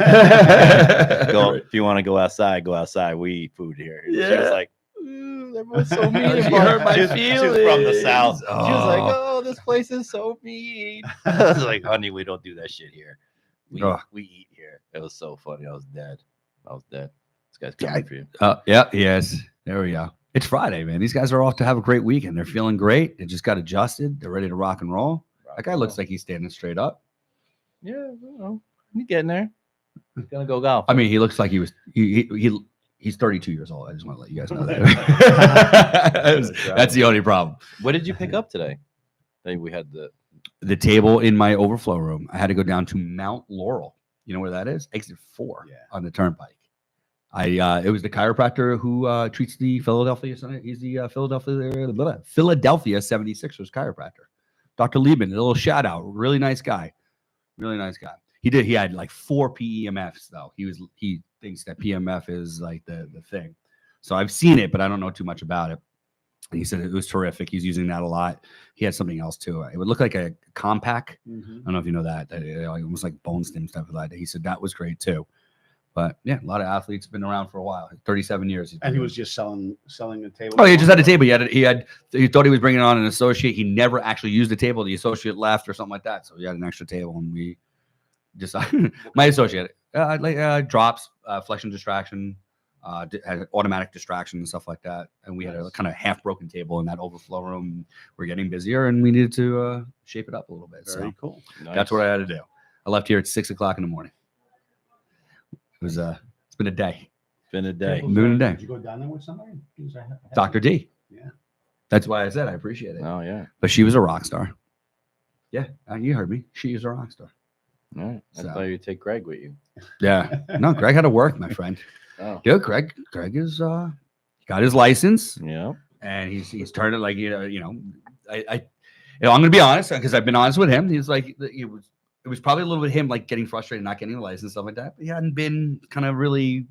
Go if you want to go outside. We eat food here." And she was Yeah. like, everyone's so mean. She about hurt it. my She was from the feelings. South. She was like, Oh. "Oh, this place is so mean." I was like, "Honey, we don't do that shit here. We eat here." It was so funny. I was dead. This guy's coming for you. Yeah, yes. There we go. It's Friday, man. These guys are off to have a great weekend. They're feeling great. They just got adjusted. They're ready to rock and roll. That guy looks like he's standing straight up. Yeah, he's getting there. He's gonna go golf. I mean, he looks like he was he's 32 years old. I just want to let you guys know that. That's the only problem. What did you pick up today? We had The table in my overflow room. I had to go down to Mount Laurel. You know where that is? Exit 4 on the turnpike. It was the chiropractor who treats the Philadelphia. He's the Philadelphia 76ers chiropractor. Dr. Liebman, a little shout out. Really nice guy. Really nice guy. He had like 4 PEMFs though. He thinks that PMF is like the thing. So I've seen it, but I don't know too much about it. And he said it was terrific. He's using that a lot. He had something else too. It would look like a compact. I don't know if you know that. Almost like bone stem stuff like that. He said that was great too. But yeah, a lot of athletes have been around for a while. 37 years. And he was just selling the table. Oh, he just had a table. He thought he was bringing on an associate. He never actually used the table. The associate left or something like that. So he had an extra table, and we just my associate drops, flexion distraction, had automatic distraction and stuff like that. And we had a kind of half broken table in that overflow room. We're getting busier, and we needed to shape it up a little bit. Very cool. nice. That's what I had to do. I left here at 6 o'clock in the morning. It was it's been a day. Been a day. Moon day. Did you go down there with somebody? Dr. D. Yeah. That's why I said I appreciate it. Oh yeah. But she was a rock star. Yeah, you heard me. She is a rock star. All right. I So- thought you'd take Greg with you. Yeah. No, Greg had to work, my friend. Oh. Dude, Greg is he got his license Yeah. and he's turned it like I'm gonna be honest because I've been honest with him. He's like it was probably a little bit him like getting frustrated, not getting a license, stuff like that. But he hadn't been kind of really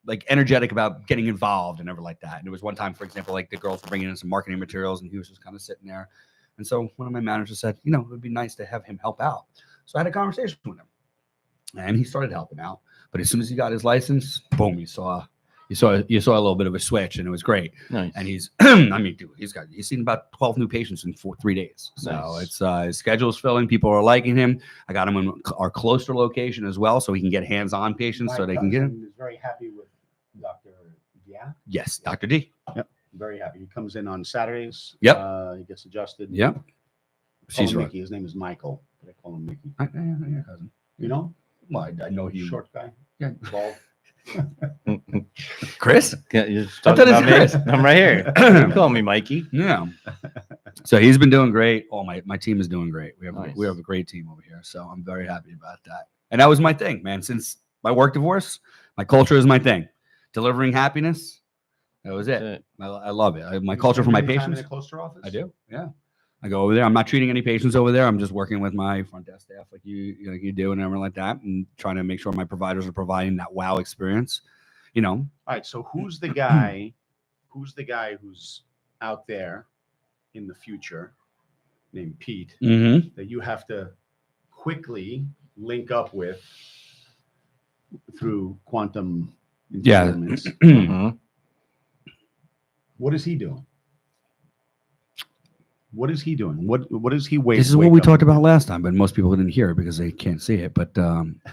like energetic about getting involved and everything like that. And there was one time, for example, like the girls were bringing in some marketing materials and he was just kind of sitting there. And so one of my managers said, it would be nice to have him help out. So I had a conversation with him and he started helping out. But as soon as he got his license, boom, you saw a little bit of a switch and it was great. Nice. And he's dude, he's seen about 12 new patients in 3 days. So Nice. it's his schedule's filling. People are liking him. I got him in our closer location as well, so he can get hands-on patients so they can get him. Is very happy with Dr. Yeah. Yes, Dr. D. Very happy. He comes in on Saturdays. Yep. He gets adjusted. Yep. Call She's him right. Mickey. His name is Michael. But I call him Mickey. Your cousin. You know? Well, I know he. Short guy. Yeah. Bald. Chris? You're I thought talking it's about me? Chris. I'm right here. You call me Mikey. Yeah. So he's been doing great. Oh, my team is doing great. We Nice. have a great team over here. So I'm very happy about that. And that was my thing, man. Since my work divorce, my culture is my thing. Delivering happiness. That was it. That's it. I love it. My You culture for spend my any time in patients. a closer office? I do. Yeah. I go over there. I'm not treating any patients over there. I'm just working with my front desk staff like you do and everything like that, and trying to make sure my providers are providing that wow experience. You know. All right. So who's the guy? Who's out there in the future named Pete Mm-hmm. that you have to quickly link up with through quantum Yeah. entanglements? Mhm. What is he doing? What is he doing? What is he waiting? This is what we talked about last time, but most people didn't hear it because they can't see it. But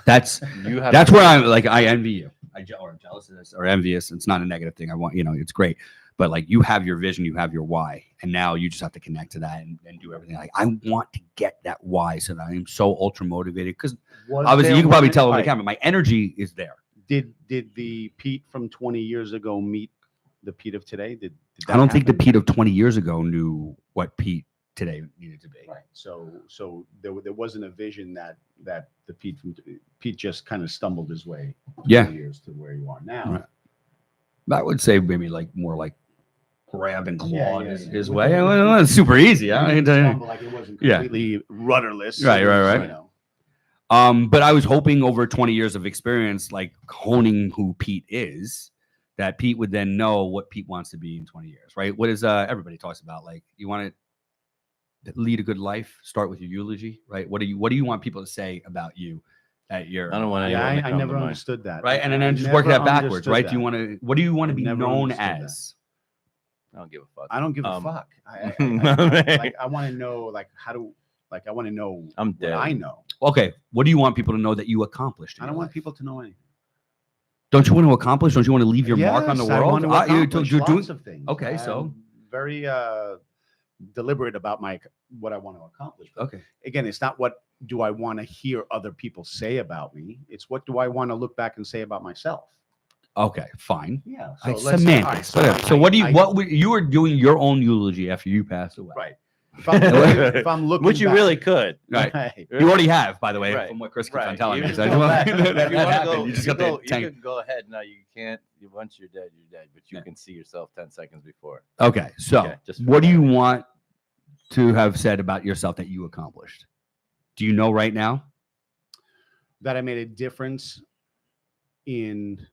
that's You have that's where I'm like, I envy you. I'm jealous of this or envious. It's not a negative thing. I want, it's great. But like, you have your vision, you have your why, and now you just have to connect to that and do everything. Like, I want to get that why so that I am so ultra motivated, because obviously you can probably tell over the camera, my energy is there. Did the Pete from 20 years ago meet the Pete of today? Did that I don't think the happen? Pete of 20 years ago knew what Pete today needed to be. Right. So there wasn't a vision that the Pete just kind of stumbled his way 20 years to where you are now. Right. I would say maybe like more like grab and claw his With way. the- Well, it's super easy. I can tell you. Stumble, like it wasn't completely rudderless. Right, It was, right. you know. But I was hoping over 20 years of experience, like honing who Pete is, that Pete would then know what Pete wants to be in 20 years, right? What is everybody talks about? Like, you want to lead a good life, start with your eulogy, right? What do you want people to say about you at your I don't want anyone to I come never to mind. understood that. right? And then I just work never that backwards, understood right? that. What do you want to be Never known understood that. as? I don't give a fuck. I don't give a Um, fuck. I want to know, like, I want to know I'm what dead. I know. Okay, what do you want people to know that you accomplished? I don't want people to know anything. Don't you want to accomplish? Don't you want to leave your mark on the Yes, world? I want to accomplish you're lots of things. Okay, I'm so very deliberate about what I want to accomplish. But okay. again, it's not what do I want to hear other people say about me. It's what do I want to look back and say about myself. Okay, fine. Yeah. Semantics. So what you were doing your own eulogy after you passed away. Right. If I'm looking, Which you back, really could. Right. You already have, by the way, Right. from what Chris keeps on Right. telling You me. can So I go just back. want- If you wanna happened. go- You just you got the can tank. go ahead. No, you can't. Once you're dead, but you Yeah. can see yourself 10 seconds before. Okay, so Okay, just what do you want to have said about yourself that you accomplished? Do you know right now? that I made a difference in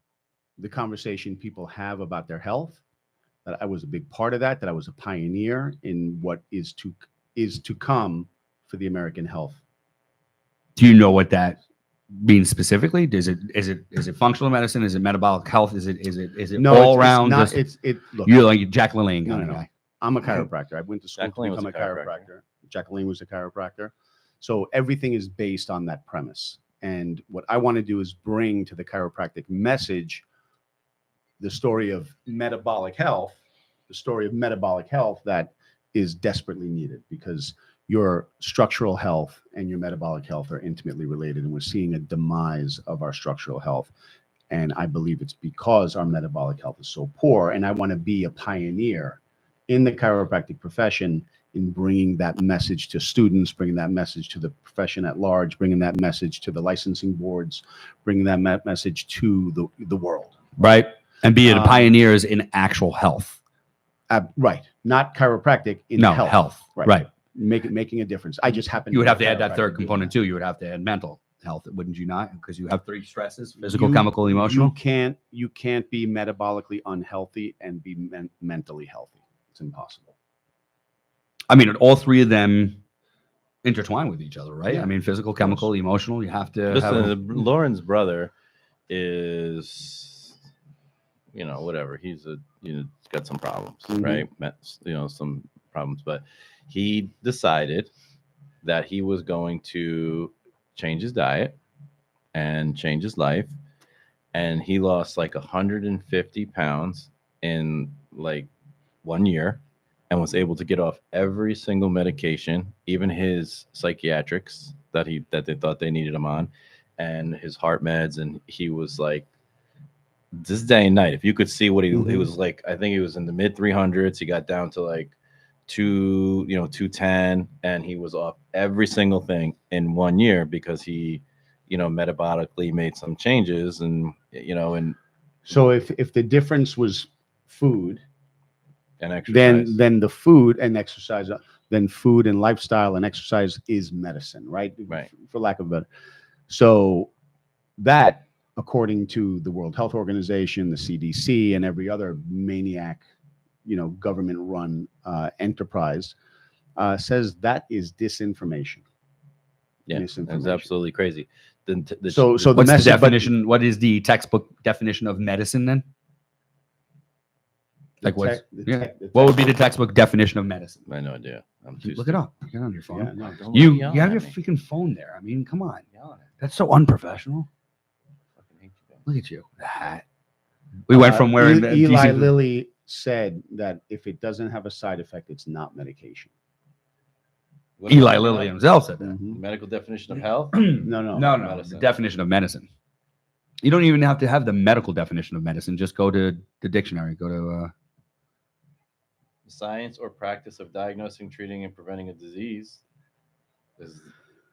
the conversation people have about their health. That I was a big part of that. That I was a pioneer in what is to come for the American health. Do you know what that means specifically? Is it functional medicine? Is it metabolic health? Is it No, all it's around? not. Just, Look, you're like Jack LaLanne No, kind no, of no. guy. I'm a chiropractor. I went to school Jacqueline to was become a a chiropractor. Jacqueline was a chiropractor. So everything is based on that premise. And what I want to do is bring to the chiropractic message the story of metabolic health, that is desperately needed, because your structural health and your metabolic health are intimately related. And we're seeing a demise of our structural health. And I believe it's because our metabolic health is so poor. And I want to be a pioneer in the chiropractic profession in bringing that message to students, bringing that message to the profession at large, bringing that message to the licensing boards, bringing that message to the world. Right. And be pioneers in actual health. Right. Not chiropractic, in health. Right. Making a difference. I just happen You would be have a to add that third chiropractor component doing too. You would have to add mental health, wouldn't you not? Because you have 3 stresses: that. physical, chemical, emotional. You can't be metabolically unhealthy and be mentally healthy. It's impossible. I mean, all 3 of them intertwine with each other, right? Yeah, I mean, physical, chemical, emotional. You have to have Listen, Lauren's brother is, whatever. He's got some problems, Mhm. right? Some problems, but he decided that he was going to change his diet and change his life. And he lost like 150 pounds in like 1 year and was able to get off every single medication, even his psychiatrics that they thought they needed him on, and his heart meds. And he was like this day and night. If you could see what he Mhm. was like, I think he was in the mid 300s. He got down to like 210, and he was off every single thing in 1 year because he, metabolically made some changes, and So if the difference was food, exercise. then the food and exercise, then food and lifestyle and exercise is medicine, right? Right. For lack of a better. So that, according to the World Health Organization, the CDC, and every other maniac, government-run enterprise, says that is disinformation. Yeah, that's Misinformation. absolutely crazy. So the What's the message, but- definition? What is the textbook definition of medicine then? Like the what? tech- the Yeah. tech- the What would be the textbook- textbook definition of medicine? I have no idea. I'm too Look it up. Get on your phone. Yeah, no, Don't You yell have at your me. freaking phone there. I mean, come on. Yell at it. That's so unprofessional. Fucking hate you guys. Look at you. The hat. We went from wearing Eli decent- Lilly said that if it doesn't have a side effect, it's not medication. What Eli about Lilly the himself said that. Mhm. medical definition of health? No, no, No, the medicine. definition of medicine. You don't even have to have the medical definition of medicine. Just go to the dictionary. Go to Science or practice of diagnosing, treating, and preventing a disease is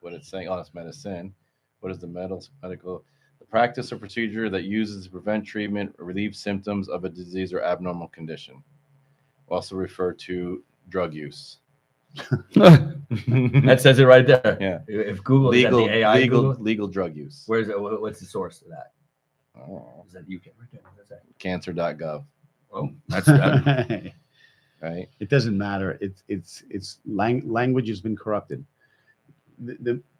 what it's saying. Oh, it's medicine. What is the medical? The practice or procedure that uses to prevent, treatment, or relieve symptoms of a disease or abnormal condition. Also referred to drug use. that says it right there. Yeah. If Google is that the AI Google? legal drug use. Where's it? What's the source of that? Oh, Is that UK right there? What's that? cancer.gov, Oh, that's that. it right? doesn't matter. It's language has been corrupted.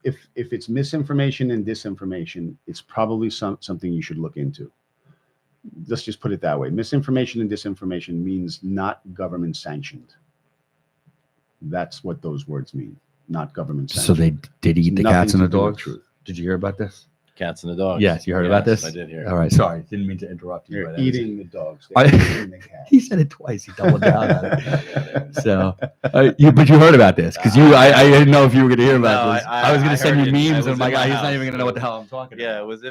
If it's misinformation and disinformation, it's probably something you should look into. Let's just put it that way. Misinformation and disinformation means not government sanctioned. That's what those words mean. Not government So sanctioned. they did eat the Nothing cats and the to do with dogs. truth. Did you hear about this? Cats and the dogs. Yes, you heard about this. I did hear. All right, sorry, didn't mean to interrupt you. They're but that was- eating the dogs. I- They're eating the cats. He said it twice. He doubled down on it. So, but you heard about this because I didn't know if you were going to hear about No, this. I was going I to send heard you it. I memes, was and my in my guy, he's not house. even going to know what the hell I'm talking Yeah, about.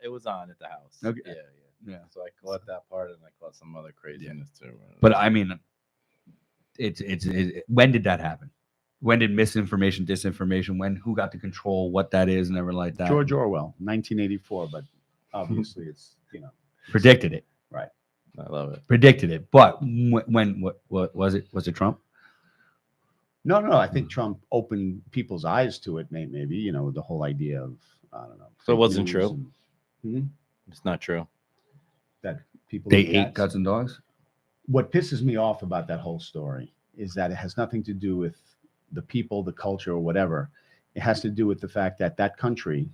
it was on at the house. Okay. Yeah. Yeah. So I caught that part, and I caught some other craziness too. But I mean, it's when did that happen? When did misinformation, disinformation? Who got to control what that is and everything like that? George Orwell, 1984, but obviously it's predicted it. I love it. Predicted it. But when what was it? Was it Trump? No, I think Trump opened people's eyes to it. Maybe the whole idea of I don't know. So it fake wasn't news true? and It's not true. that people They eat ate cats. cats and dogs. What pisses me off about that whole story is that it has nothing to do with the people, the culture, or whatever. It has to do with the fact that that country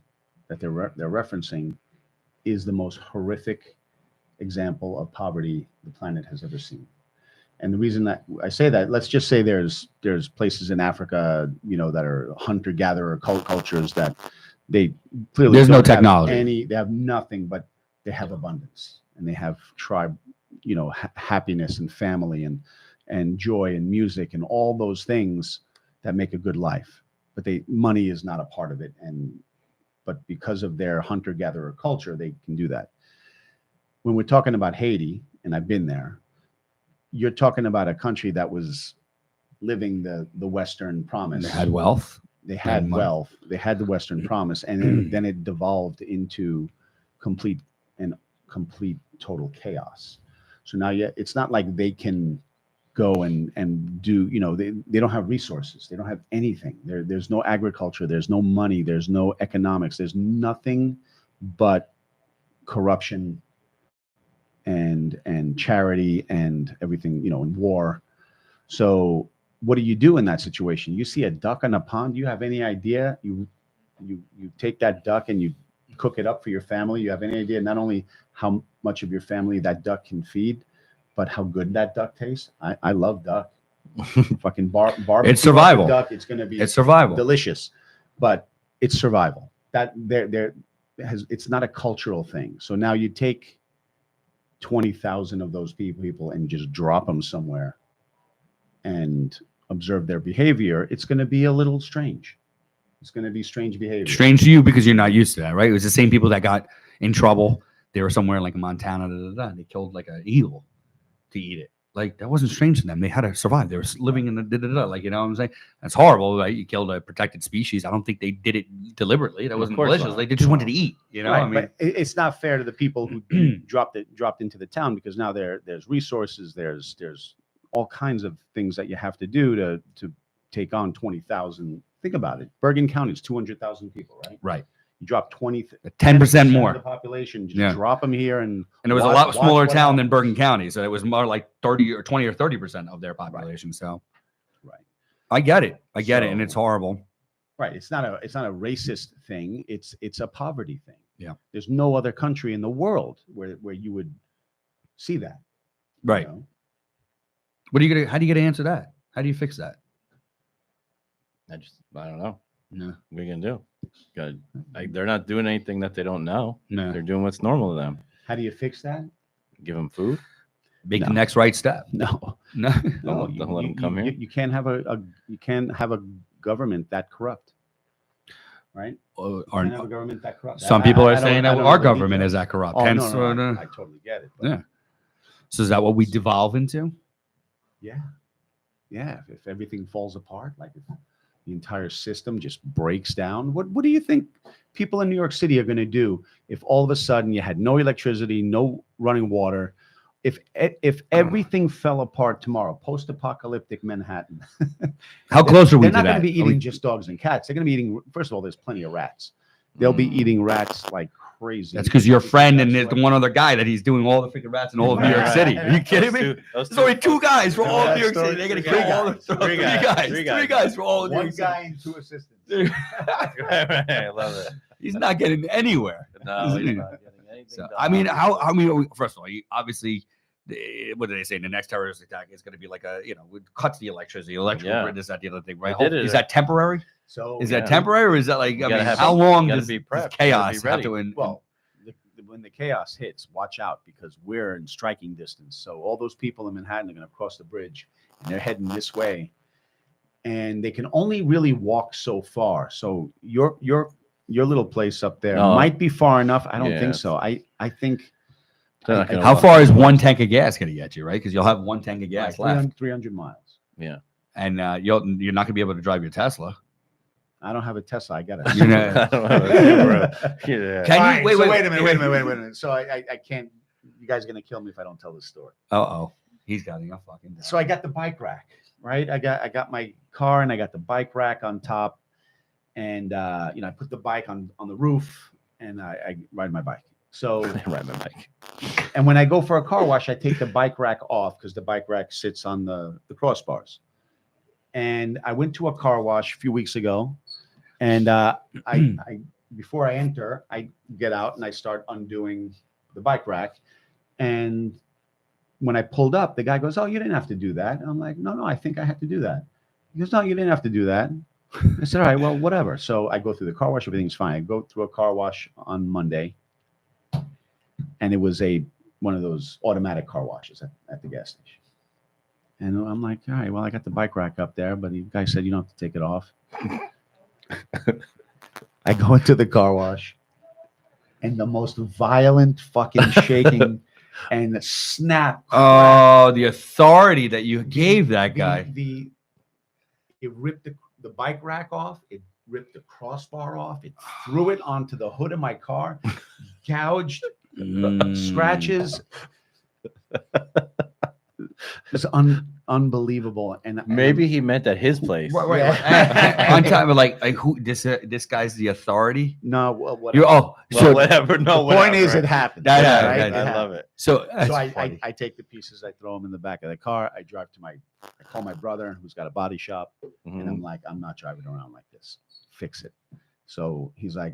that they're referencing is the most horrific example of poverty the planet has ever seen. And the reason that I say that, let's just say there's places in Africa, that are hunter-gatherer cultures that they clearly There's no don't have technology. they have nothing, but they have abundance and they have tribe, happiness and family and joy and music and all those things that make a good life. But money is not a part of it. But because of their hunter-gatherer culture, they can do that. When we're talking about Haiti, and I've been there, you're talking about a country that was living the Western promise. They had wealth. They had and money. wealth. They had the Western promise, and then it devolved into complete total chaos. So now, it's not like they can go and do. They don't have resources. They don't have anything. There's no agriculture. There's no money. There's no economics. There's nothing but corruption and charity and everything. And war. So what do you do in that situation? You see a duck on a pond. You have any idea? You take that duck and you cook it up for your family. You have any idea not only how much of your family that duck can feed, but how good that duck tastes? I love duck. Fucking barbecue. It's survival. Duck. It's gonna be It's survival. delicious, but it's survival. It's not a cultural thing. So now you take 20,000 of those people and just drop them somewhere and observe their behavior. It's going to be a little strange. It's going to be strange behavior. Strange to you because you're not used to that, right? It was the same people that got in trouble they were somewhere like in Montana, and they killed like an eagle to eat it. Like that wasn't strange to them. They had to survive. They were living in the like, you know what I'm saying? That's horrible, right? You killed a protected species. I don't think they did it deliberately. That wasn't course malicious. not. Like they just wanted to eat, you know? Right, I mean, but it's not fair to the people who dropped into the town, because now there's resources, there's all kinds of things that you have to do to take on 20,000. Think about it. Bergen County is 200,000 people, right? right. You drop 10% of more. the population. Just Yeah. drop them here, and And it was a watch- lot watch smaller what town than happens. Bergen County. So it was more like 30 or 20 or 30% of their population. So Right. I get it. And it's So- horrible. Right. It's not a racist thing. It's a poverty thing. Yeah. There's no other country in the world where you would see that. you Right. know? How do you get to answer that? How do you fix that? I don't know. No. What are you gonna do? They're not doing anything that they don't know. No. They're doing what's normal to them. How do you fix that? Give them food. Make No. the next right step. No. No. No, Don't let them come here. You can't have you can't have a government that corrupt, right? You can't have a government that corrupt. Some people are I don't- saying I that don't our believe government that. is that corrupt. Oh, Hence, no, I totally get it. But yeah. So is that what we devolve into? yeah, yeah. If everything falls apart, like if the entire system just breaks down, what do you think people in New York City are going to do if all of a sudden you had no electricity, no running water? If everything fell apart tomorrow, post-apocalyptic Manhattan, How close are we they're to not that? going to be Are we- eating just dogs and cats. They're going to be eating. First of all, there's plenty of rats. They'll be eating rats like crazy. That's because your friend and That's there's one other guy that he's doing all the freaking rats in all of New York Right. City. Are you kidding me? Those There's only two guys for two all of guys. New York City. They're gonna Three kill all the guys. three Three guys. guys. For all of New one York guy and two assistants. City. Right, I love it. He's not getting anywhere. No, he's not getting anything So, done. I mean, how many? First of all, obviously, what do they say? The next terrorist attack is going to be like it cuts the electricity, electrical Yeah. grid, this, that, the other thing, right? They did it. Is that temporary? So Is yeah. that temporary, or is that like? I gotta mean, have how it. long You gotta does be this prepped. You gotta be chaos have ready. to? well, when the chaos hits, watch out, because we're in striking distance. So all those people in Manhattan are going to cross the bridge, and they're heading this way, and they can only really walk so far. So your little place up there No. might be far enough. I don't Yeah, think so. I think They're not gonna How walk far is the one woods. tank of gas going to get you, right? Because you'll have one tank of gas left, 300 miles. Yeah. and you're not going to be able to drive your Tesla. I don't have a Tesla. I got You a. know- I don't have a Subaru. Yeah. Can Fine, you so wait a minute. So I can't. You guys are gonna kill me if I don't tell this story. Oh, he's got a fucking. So I got the bike rack, right? I got my car and I got the bike rack on top, and I put the bike on the roof and I ride my bike. So Ride my bike. and when I go for a car wash, I take the bike rack off because the bike rack sits on the crossbars. And I went to a car wash a few weeks ago, and I before I enter, I get out and I start undoing the bike rack. And when I pulled up, the guy goes, "Oh, you didn't have to do that." And I'm like, "No, I think I had to do that." He goes, "No, you didn't have to do that." I said, "All right, well, whatever." So I go through the car wash, everything's fine. I go through a car wash on Monday, and it was one of those automatic car washes at the gas station. And I'm like, "All right, well, I got the bike rack up there, but the guy said you don't have to take it off." I go into the car wash, and the most violent fucking shaking and the snap. Oh, the authority that you gave that guy. It ripped the bike rack off. It ripped the crossbar off. It threw it onto the hood of my car, gouged scratches. It's unbelievable. And Maybe he meant at his place. Right. Yeah. On time of like who this guy's the authority. no, well, whatever. You Well, so whatever. No, the point whatever. is, it happened. That happened, right? that It happened. I happened. love it. so So that's funny. I take the pieces, I throw them in the back of the car. I drive I call my brother who's got a body shop, and Mhm. I'm like, I'm not driving around like this. Fix it. So he's like,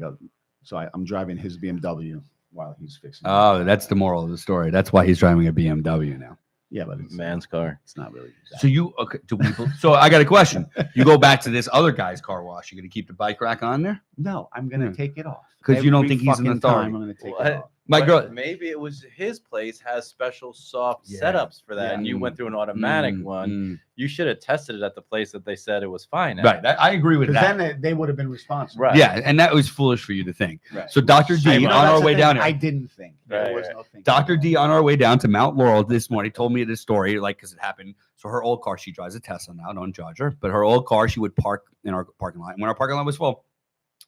I'm driving his BMW while he's fixing. it. Oh, that's the moral of the story. That's why he's driving a BMW now. Yeah, but it's Man's car. It's not really. So you okay, do people? So I got a question. You go back to this other guy's car wash. You gonna keep the bike rack on there no, I'm gonna Hmm. take it off 'Cause you don't Every think he's an fucking authority. time I'm gonna take What? it off. My But girl. maybe it was his place has special soft Yeah. setups for that, Yeah. and you went through an automatic one. Mm. You should have tested it at the place that they said it was fine at. Right. I agree with Because that. then they would have been responsible. Right. Yeah, and that was foolish for you to think. Right. So Dr. D, You know, on that's our the way thing down I here, didn't think. There Right, was right. no thinking. Dr. D on our way down to Mount Laurel this morning told me this story, like, because it happened. So her old car, she drives a Tesla now, don't judge her, but her old car, she would park in our parking lot. And when our parking lot was full,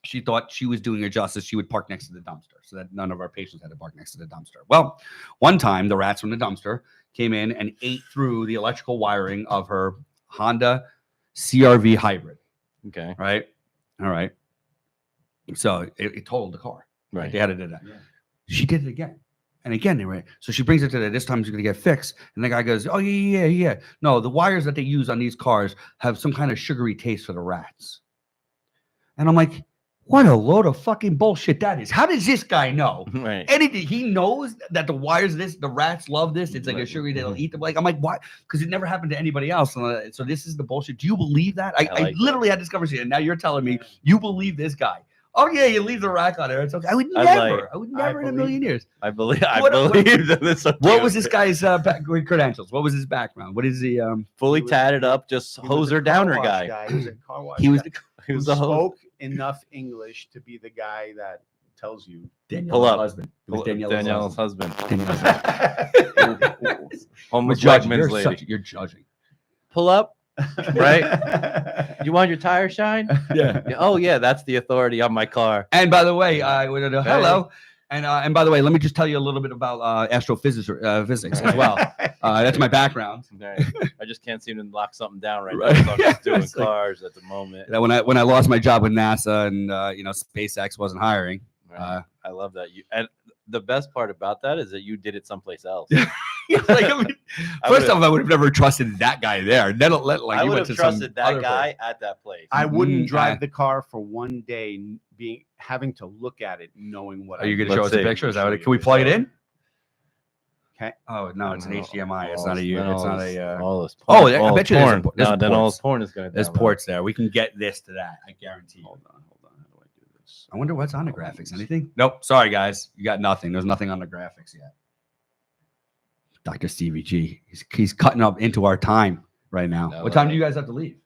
she thought she was doing her justice. She would park next to the dumpster so that none of our patients had to park next to the dumpster. Well, one time the rats from the dumpster came in and ate through the electrical wiring of her Honda CRV hybrid. Okay. Right. All right. So it totaled the car. Right. They had to do that. Yeah. She did it again. And again, they were. So she brings it to this time it's going to get fixed. And the guy goes, oh, yeah. No, the wires that they use on these cars have some kind of sugary taste for the rats. And I'm like, what a load of fucking bullshit that is. How does this guy know? Right. Anything he knows that the wires, the rats love this. It's like a sugary, they'll eat them. Like, I'm like, why? Because it never happened to anybody else. So this is the bullshit. Do you believe that? I like literally had this conversation. And now you're telling me you believe this guy. Oh yeah, you leave the rack on there. It's okay. I would never in a million years. I believe What- that this. What was this guy's credentials? What was his background? What is he? Fully He was- tatted up, just He was a hoser car downer wash guy. He was a car wash He was guy He who was the host. spoke enough English to be the guy that tells you. Danielle's Pull up. husband. It was Danielle's husband. Danielle's husband. We're Homeless judging. Wegmans lady. You're judging. Pull up. Right? You want your tire shine? Yeah. Oh yeah, that's the authority on my car. And by the way, hello. And by the way, let me just tell you a little bit about astrophysics physics as well. That's my background. Right. I just can't seem to lock something down right, Right. now. So I'm just doing It's like- cars at the moment. That when I lost my job with NASA and SpaceX wasn't hiring. Right. I love that. And the best part about that is that you did it someplace else. Like, I mean, first off, I would have never trusted that guy there. Then I you would went have to some trusted that other guy at that place. I wouldn't Mm, drive the car for one day, having to look at it, knowing what. Are you going to Let's show us a see. picture? Is that what Show can we you. plug it in? Okay. Oh no, it's an No, HDMI. It's all not a this- U. then It's all not this- a. all this Oh, porn- I all bet this you there's porn. there's No, then all ports. this porn is going to. There's ports there. We can get this to that. I guarantee you. Hold on. How do I do this? I wonder what's on the graphics. Anything? Nope. Sorry, guys. You got nothing. There's nothing on the graphics yet. Dr. Stevie G. He's cutting up into our time right now. No, What time do you guys have to leave?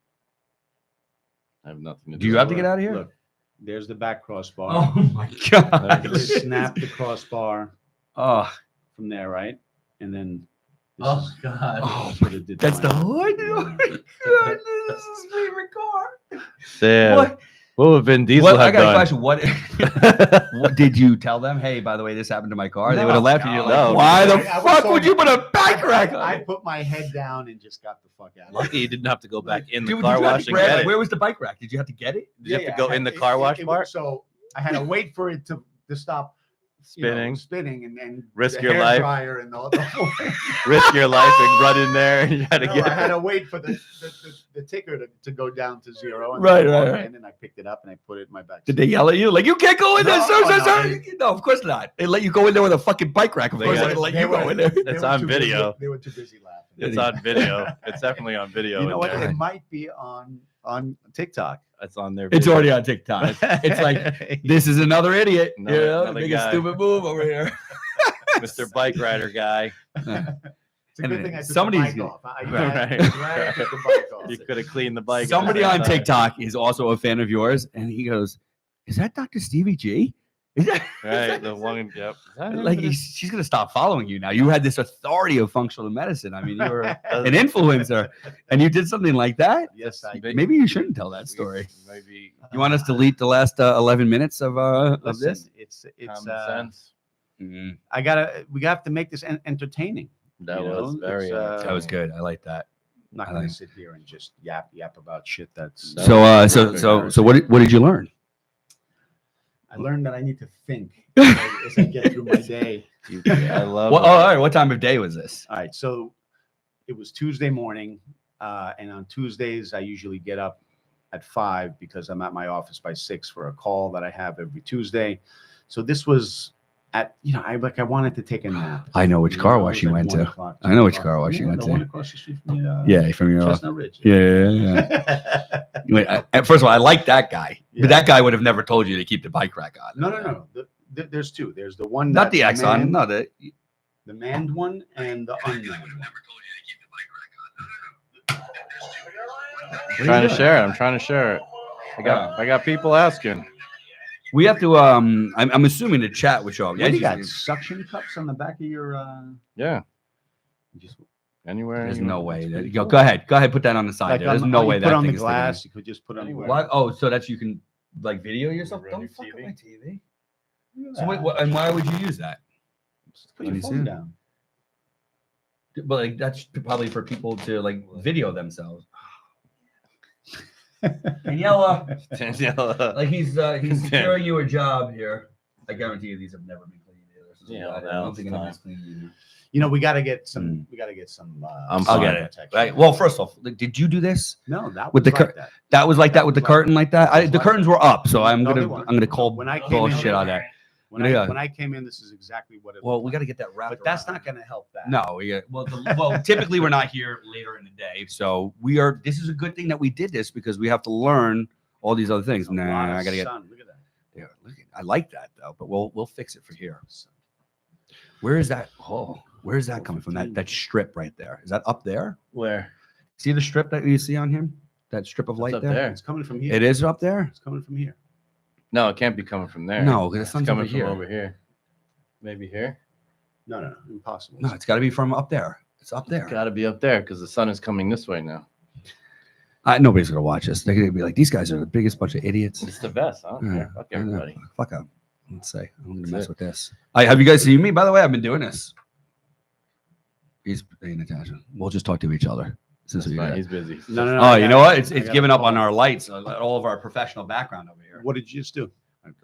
I have nothing to Do you have to get Look, out of here? Look, there's the back crossbar. Oh my god. You just snap the crossbar Oh, from there, right? And then. This Oh, is- God. this is what it did to that's the my- hood. Oh my god, this is his favorite car. Damn. What would Vin Diesel What, I have got a done? question. What did you tell them? Hey, by the way, this happened to my car. They No, would have left you. You're like, no. why the I was fuck so- would you put a bike rack on? I it? put my head down and just got the fuck out. Lucky you didn't have to go back in the Dude, car did you have wash to and grab get it? it. Where was the bike rack? Did you have to get it? Did you have to go in the car wash part? So I had to wait for it to stop Spinning. and then Risk the your hair life. dryer and the whole Risk your life and run in there and you had to No, get I had it. to wait for the ticker to go down to zero. And Right, then right, plug it right. in, and I picked it up and I put it in my back. Did they yell at you? Like, you can't go in there, No, sir, no, sir. No, of course not. They let you go in there with a fucking bike rack. Of They course got they're it. going to let They you go were- in there. they It's were on too busy- video. They were too busy laughing. It's on video. It's definitely on video. You know in what? there. It might be on TikTok. It's on their It's video. already on TikTok. It's like, this is another idiot. Another Make a guy. stupid move over here. Mr. Bike Rider guy. It's a And good thing I took somebody's the gonna- bike off. I Right. dragged the bike off. You could have cleaned the bike. at the Somebody same on time. TikTok is also a fan of yours, and he goes, "Is that Dr. Stevie G? Is that Right. The one. Yep. Is that him? like she's gonna stop following you now? You had this authority of functional medicine. I mean, you were Does- an influencer, and you did something like that. Yes, I Maybe- Maybe you shouldn't tell that story. Maybe You want us to delete the last 11 minutes of Listen, this? It's common sense. we have to make this entertaining. That you was know, very. it's, That was good. I like that. I'm not I going like- to sit here and just yap about shit. That's That So what did you learn? I learned that I need to think as I get through my day. I love. Well, all right. What time of day was this? All right, so it was Tuesday morning, and on Tuesdays I usually get up at 5 because I'm at my office by 6 for a call that I have every Tuesday. So this was at I wanted to take a nap. I know which You car know, wash it you was went like 1 to. o'clock, I know 2 which o'clock. car wash you Yeah, went the to. one across the street from me. Yeah, from your Chestnut Ridge. Wait, first of all, I like that guy, Yeah. but that guy would have never told you to keep the bike rack on. No. there's two. There's the one Not the that's Exxon. manned, No, the the manned one and the unmanned one. Trying to share it. I'm trying to share it. I got people asking. we have to. I'm assuming the chat would show up. What do you Yeah, got? Suction cups on the back of your. Yeah. Just Anywhere. there's you no want. way. That's That, pretty go, cool. go ahead. Go ahead. Put that on the side. like There. There's on, no you way put that on the thing is sticking in. glass. You could just put on. Anywhere. What? Oh, so that's you can like video yourself. Run Don't your fuck TV. with my TV. So wait, and why would you use that? Put Let your me see phone it. down. But like that's probably for people to like video themselves. Daniela, Daniela. like he's securing you a job here. I guarantee you these have never been cleaned either. So Yeah, I well, don't it's think fine. anybody's cleaned either. You know, we got to get some. We got to get some. I'm I'll fine. get it. protection. Right. Well, first off, like, did you do this? No, that With was the like that. That was like that with the was like- curtain like that. that was The like curtains were up, so I'm No, they gonna weren't. call When I came bullshit in, on that. When Yeah. I came in, this is exactly what it. Well, looked we like. got to get that wrapped. But that's around. not going to help that. No, yeah. Well, typically we're not here later in the day, so we are. This is a good thing that we did this because we have to learn all these other things. A lot of I gotta get. sun. Look at that. Yeah, I like that though, but we'll fix it for here. Where is that? Oh, where is that coming from? That strip right there. Is that up there? Where? See the strip that you see on him? That strip of It's light up there? there. It's coming from here. It is up there. It's coming from here. No, it can't be coming from there. No, because the it's sun's coming over here. from over here. Maybe here. No, impossible. No, it's got to be from up there. It's up there. It's got to be up there because the sun is coming this way now. Nobody's gonna watch this. They're gonna be like, these guys are the biggest bunch of idiots. It's the best. I don't Yeah, care. Fuck I know. everybody. Fuck up. Let's say I'm gonna That's mess it. with this. Have you guys seen me? By the way, I've been doing this. He's paying attention. We'll just talk to each other. This is That's what you fine. got. He's busy. No, no, no. Oh, I you got know it. what? It's I got giving a up on call. our lights, all of our professional background over here. What did you just do?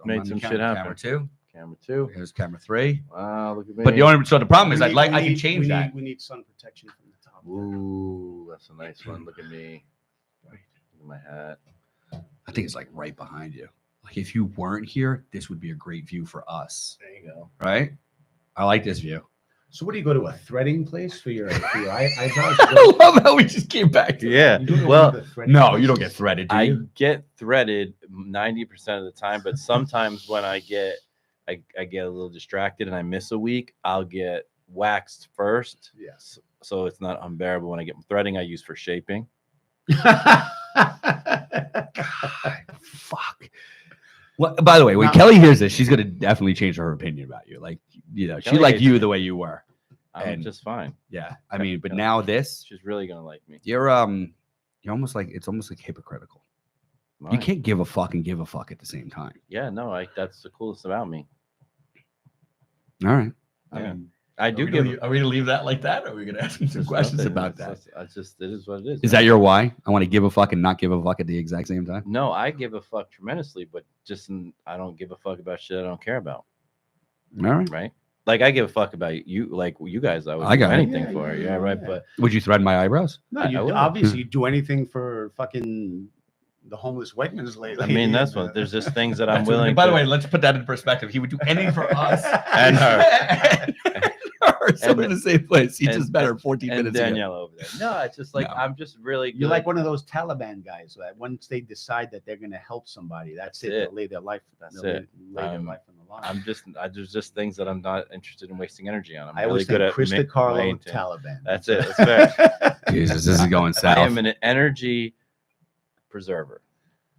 Made On the some camera, shit happen. Camera 2. Camera 2. Here's camera 3. Wow, look at me. But the problem is, We I need- can change that. We need sun protection from the top. Ooh, that's a nice one. Look at me. Look at my hat. I think it's like right behind you. Like if you weren't here, this would be a great view for us, There you go. right? I like this view. So what do you go to, a threading place for your eyebrows? I love how we just came back to Yeah. You go to one Well, of the threading No, you don't places? get threaded, do I you? get threaded 90% of the time, but sometimes when I get a little distracted and I miss a week, I'll get waxed first. Yes. So it's not unbearable. When I get threading, I use for shaping. God, fuck. Well, by the way, when Now- Kelly hears this, she's gonna definitely change her opinion about you. Like, she Kelly liked hates you me. the way you were. I'm And- just fine. Yeah, I mean, but Kelly. now this, She's really gonna like me. you're almost like it's almost like hypocritical. You Mine. can't give a fuck and give a fuck at the same time. Yeah, no, that's the coolest about me. All right. Yeah. I do give. Are we gonna leave that like that? Or are we gonna ask some There's questions nothing. about It's that? just it is what it is. Is that your why? I want to give a fuck and not give a fuck at the exact same time. No, I give a fuck tremendously, but I don't give a fuck about shit I don't care about. All right. Right? Like I give a fuck about you, like you guys. I would I do got it. anything Yeah, for. yeah, Yeah, right. yeah. But Would you thread my eyebrows? No, I you will. obviously you do anything for fucking the homeless white man's lady. I mean, that's what. There's just things that I'm willing. By the to, way, let's put that in perspective. He would do anything for us And her. her. So in the same place. He and- just met her 14 and minutes ago. Danielle over there. No, it's just like No. I'm just really. You're good. like one of those Taliban guys that once they decide that they're going to help somebody, that's it. That's it. They'll lay their life. That's they'll it. Lay their Um, life on the line. There's just things that I'm not interested in wasting energy on. I'm I really always good think at Krista Carlo, maintain- Taliban. That's it. That's fair. Jesus, this is going south. I am an energy preserver.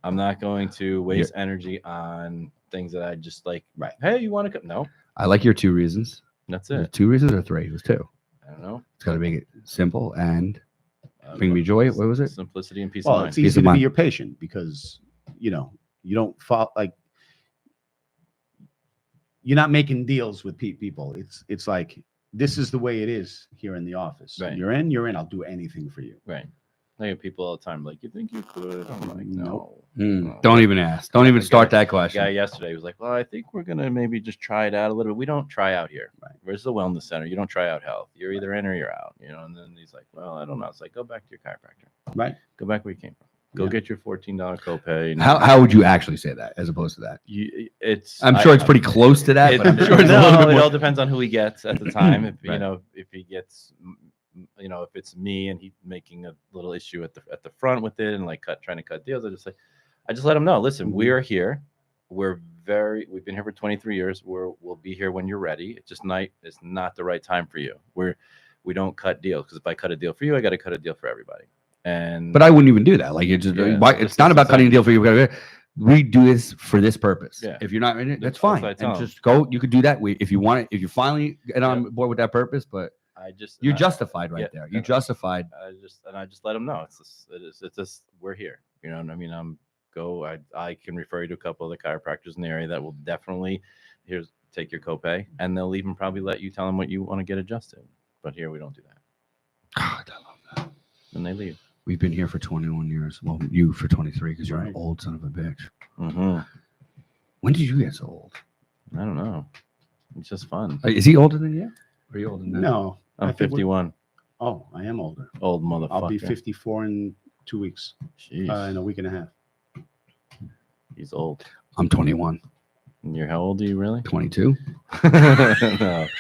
I'm not going to waste energy on things that I just like. Right. Hey, you want to come? No, I like your 2 reasons. that's Is it. it 2 reasons or 3? It was 2. I don't know. It's got to make it simple and bring me joy. What was it? Simplicity and peace Well, of mind. it's Peace easy of to mind. be your patient because you don't fall like you're not making deals with people. It's like this is the way it is here in the office. Right. You're in. I'll do anything for you. Right. I get people all the time like, you think you could? I'm like, no. Mm, don't even ask. Don't even start that The question. guy yesterday was like, well, I think we're gonna maybe just try it out a little bit. We don't try out here. Right. Where's the wellness center? You don't try out health. You're either in or you're out. And then he's like, well, I don't know. It's like, go back to your chiropractor. Right. Go back where you came from. Go Yeah. get your $14 copay. and- How would you actually say that as opposed to that? It's. I'm sure it's pretty close to that, but I'm sure it's a little bit it more. all depends on who he gets at the time. If Right. if he gets, if it's me and he's making a little issue at the front with it and like trying to cut deals, I just let him know. Listen, we are here. we've been here for 23 years. We'll be here when you're ready. It's not the right time for you. We don't cut deals, because if I cut a deal for you, I got to cut a deal for everybody. And But I wouldn't even do that. Like it's just, Yeah, it's not about cutting a deal for you. We do this for this purpose. Yeah. If you're not in it, that's That's what fine. I tell And 'em. just go. You could do that. If you want it, if you finally get on board with that purpose, but you're I- justified right yeah, there. You're and justified. I just let them know it's just we're here. You know what I mean? I can refer you to a couple of the chiropractors in the area that will definitely take your copay, and they'll even probably let you tell them what you want to get adjusted. But here we don't do that. God, I love that. And they leave. We've been here for 21 years. Well, you for 23 because you're an Right. old son of a bitch. Mm-hmm. When did you get so old? I don't know. It's just fun. Is he older than you? Or are you older than that? No, I I'm think we're- 51. Oh, I am older. Old motherfucker. I'll be 54 in 2 weeks, Jeez, in a week and a half. he's old. I'm 21. And you're how old are you really? 22.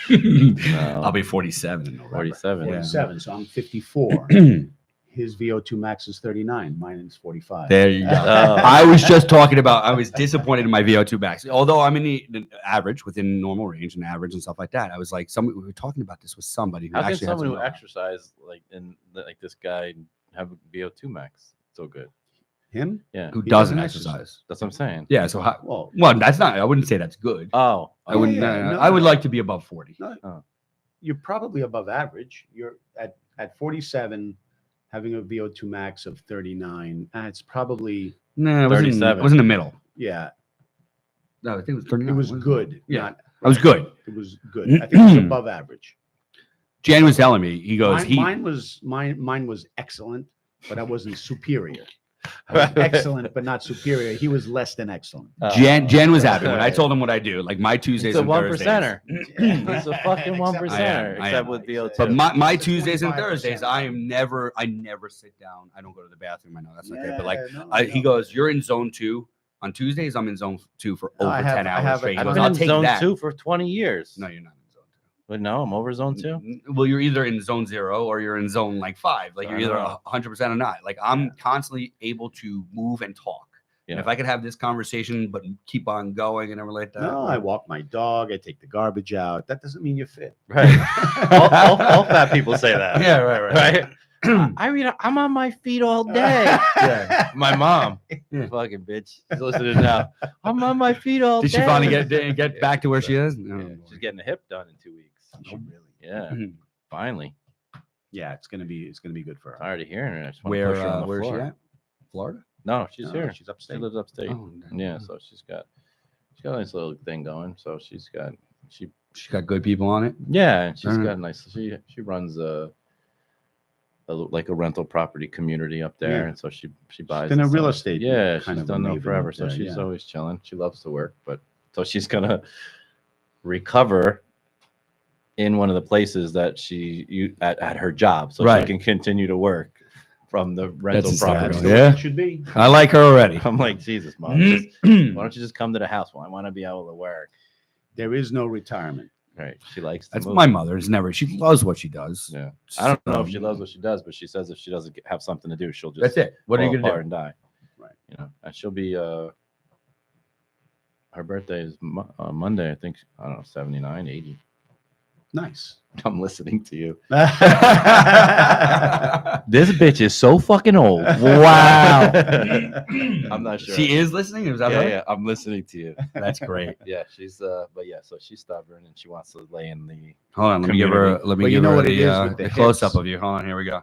No, I'll be 47 in November. 47. Yeah. 47, so I'm 54. His VO2 max is 39. Mine is 45. There you go. Oh. I was just talking about, I was disappointed in my VO2 max. Although I'm in the average, within normal range and average and stuff like that. I was like, we were talking about this with somebody who How can actually had someone who some- exercise like this guy have a VO2 max so good? Him? Yeah, who He doesn't doesn't exercise. that's what I'm saying. Yeah. So, Well, that's not, I wouldn't say that's good. Oh, I wouldn't, yeah, I would no. like to be above 40. you're probably above average. You're at 47, having a VO2 max of 39. It's probably, No, it was 37. it was in the middle. yeah, No, I think it was 39. it was wasn't good. Yeah. not- It was good. It was good. I think it was above average. Jan was telling me, he goes, Mine was excellent, but I wasn't superior. I was excellent, but not superior. He was less than excellent. Jan was happy when I told him what I do. Like my Tuesdays He's a and one Thursdays. percenter. He's a fucking one Except- percenter, I except am. with VO2. But my Tuesdays and 25%. Thursdays, I never sit down. I don't go to the bathroom. I know that's okay. But like Yeah, no, he goes, you're in zone 2. On Tuesdays, I'm in zone 2 for No, over I have- 10 I hours have- straight. He I've goes, been I'll in take zone that. 2 for 20 years. No, you're not in zone 2. But no, I'm over zone 2. Well, you're either in zone 0 or you're in zone like 5. Like you're either Uh-huh. 100% or not. Like I'm constantly able to move and talk. And Yeah. if I could have this conversation but keep on going and everything like that. No, I walk my dog. I take the garbage out. That doesn't mean you're fit. Right. all fat people say that. Yeah, right. I mean, I'm on my feet all day. Yeah. My mom, Yeah. fucking bitch, she's listening now. I'm on my feet all Did day. she finally get back to where she is? Yeah, No, she's getting a hip done in 2 weeks. You should really. Yeah, boy. finally. Yeah, it's gonna be good for her. Tired of hearing her. I just want to push her on the Where is she floor. at? Florida? No, she's No, here. she's She upstate. lives upstate. Oh, Yeah, so she's got a nice little thing going. So she got good people on it. yeah, and she's Alright. got a nice. She runs a rental property community up there, Yeah. and so she buys. been and a real sells. estate Yeah, kind she's of a done that maven forever, up so there, she's yeah. always chilling. She loves to work, but so she's gonna recover in one of the places that at her job, so Right. she can continue to work from the rental That's property. hysterical. the way Yeah. it should be. I like her already. I'm like, Jesus, mom, why don't you just come to the house? Well, I want to be able to work. There is no retirement. Right? She likes. To That's move. my mother's never. She loves what she does. Yeah. I don't know if So, she loves what she does, but she says if she doesn't have something to do, she'll just That's it. What are you fall gonna apart do? and die. Right. You know, and she'll be her birthday is Monday, I think. I don't know, 79, 80. Nice. I'm listening to you. That's This bitch is so fucking old. Wow. I'm not sure. She is listening. Is that Yeah, right? yeah. I'm listening to you. That's great. Yeah, she's but yeah, so she's stubborn and she wants to lay in the Hold on. Let me give her. Let me Well, you give know her what it the, is with the close up hips. of you. Hold on. Here we go.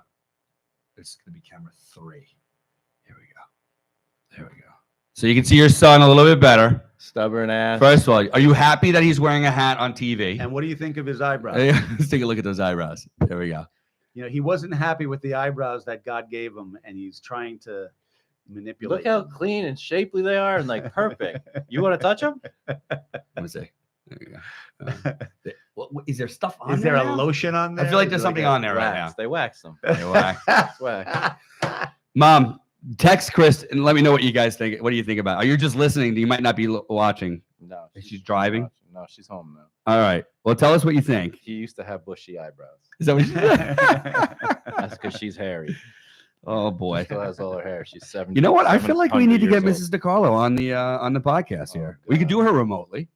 It's gonna be camera 3. Here we go. There we go. So you can see your son a little bit better. stubborn ass. First of all, are you happy that he's wearing a hat on TV? And what do you think of his eyebrows? Let's take a look at those eyebrows. There we go. You know, he wasn't happy with the eyebrows that God gave him, and he's trying to manipulate. Look how them. clean and shapely they are and like perfect. You want to touch them? Let me see. There we go. What, is there stuff on Is there a now? lotion on there? I feel like Is there's there something a- on there right now. Wax. They wax them. Hey, whack. Wax. Mom, text Chris and let me know what you guys think. What do you think about it? Or you're just listening. You might not be watching. No, She's driving? No, she's home now. All right. Well, tell us what you think. He used to have bushy eyebrows. Is that what you That's because she's hairy. Oh She boy. still has all her hair. She's 7. You know what? I feel like we need to get 700 years Mrs. DiCarlo on the podcast Oh, here. We could do God. her remotely. old.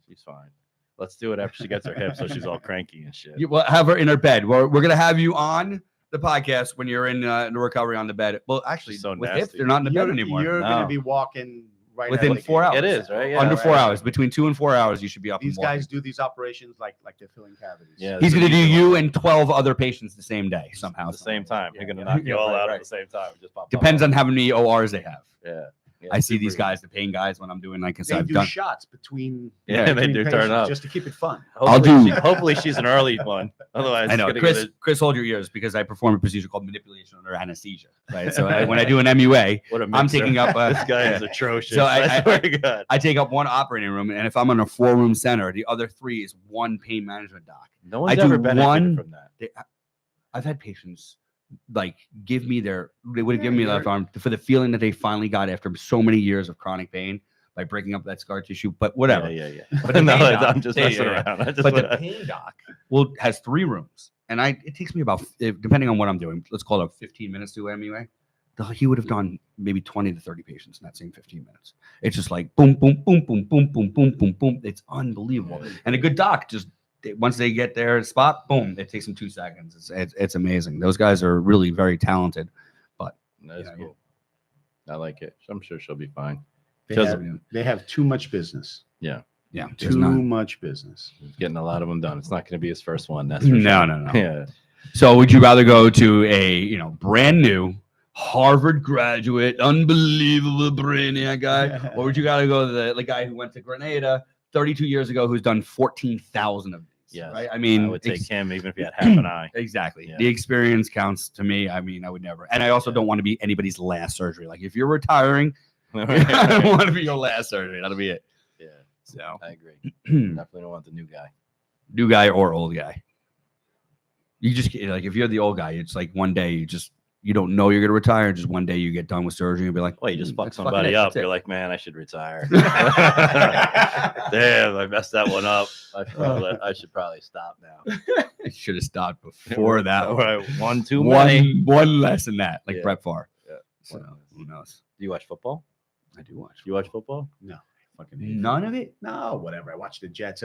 She's fine. Let's do it after she gets her hip, so she's all cranky and shit. You will have her in her bed. We're gonna have you on the podcast when you're in the recovery on the bed. Well, actually, So with hips, nasty. they're not in the bed anymore. You're No. going to be walking right Within out of the 4 gate. hours. It is, right? Yeah, Under right. 4 hours, between 2 and 4 hours, you should be up. These and walking. guys do these operations like they're filling cavities. Yeah, He's that's gonna what do we you and 12 other patients the same day somehow. at the same time. You're gonna Yeah, knock you yeah, all right, out right. at the same time. Just pop Depends up. on how many ORs they have. Yeah. I see super these easy. guys, the pain guys, when I'm doing like They I've do done. shots between. Yeah, they between do turn patients up. just to keep it fun. Hopefully, do- hopefully she's an early one. Otherwise, I know, it's gonna get Chris, hold your ears because I perform a procedure called manipulation under anesthesia. Right, so when I do an MUA, what a I'm mixer. taking up. This guy is atrocious. So I swear to God. I take up one operating room, and if I'm on a 4-room center, the other 3 is one pain management doc. No one's I ever do benefited one- from that. I've had patients like give me they would have given me left arm for the feeling that they finally got after so many years of chronic pain by breaking up that scar tissue. But whatever. Yeah. But the no, pain doc- I'm just yeah, messing yeah, around. I just But the wanna- pain doc has 3 rooms, and it takes me about depending on what I'm doing. Let's call it 15 minutes to MUA. He would have done maybe 20 to 30 patients in that same 15 minutes. It's just like boom, boom, boom, boom, boom, boom, boom, boom, boom. It's unbelievable. And a good doc just once they get their spot, boom, it takes them 2 seconds. It's amazing. Those guys are really very talented. That's Yeah, cool. I like it. I'm sure she'll be fine. They Because have, they have too much business. Yeah, Too much business. he's getting a lot of them done. It's not going to be his first one. That's for No, sure. no, no. Yeah. So would you rather go to a brand new Harvard graduate, unbelievable brainiac guy, or would you gotta go to the guy who went to Grenada 32 years ago who's done 14,000 of these? Yes. Right. I mean, I would take him even if he had half an eye. Exactly. Yeah. The experience counts to me. I mean, I would never. And I also don't want to be anybody's last surgery. Like if you're retiring, I don't want to be your last surgery. That'll be it. Yeah, So I agree. Definitely don't want the new guy. new guy or old guy. You just like if you're the old guy, it's like one day you don't know you're gonna retire. Just one day you get done with surgery and be like, Well, you just fuck that's fucking somebody it. up. That's it. You're like, man, I should retire. Damn, I messed that one up. I should probably stop now. I should have stopped before that. All right, one too many. One less than that, like Yeah. Brett Favre. Yeah. So who knows? Do you watch football? I do watch. You watch football? Fucking hate None it. of it. No, whatever. I watch the Jets.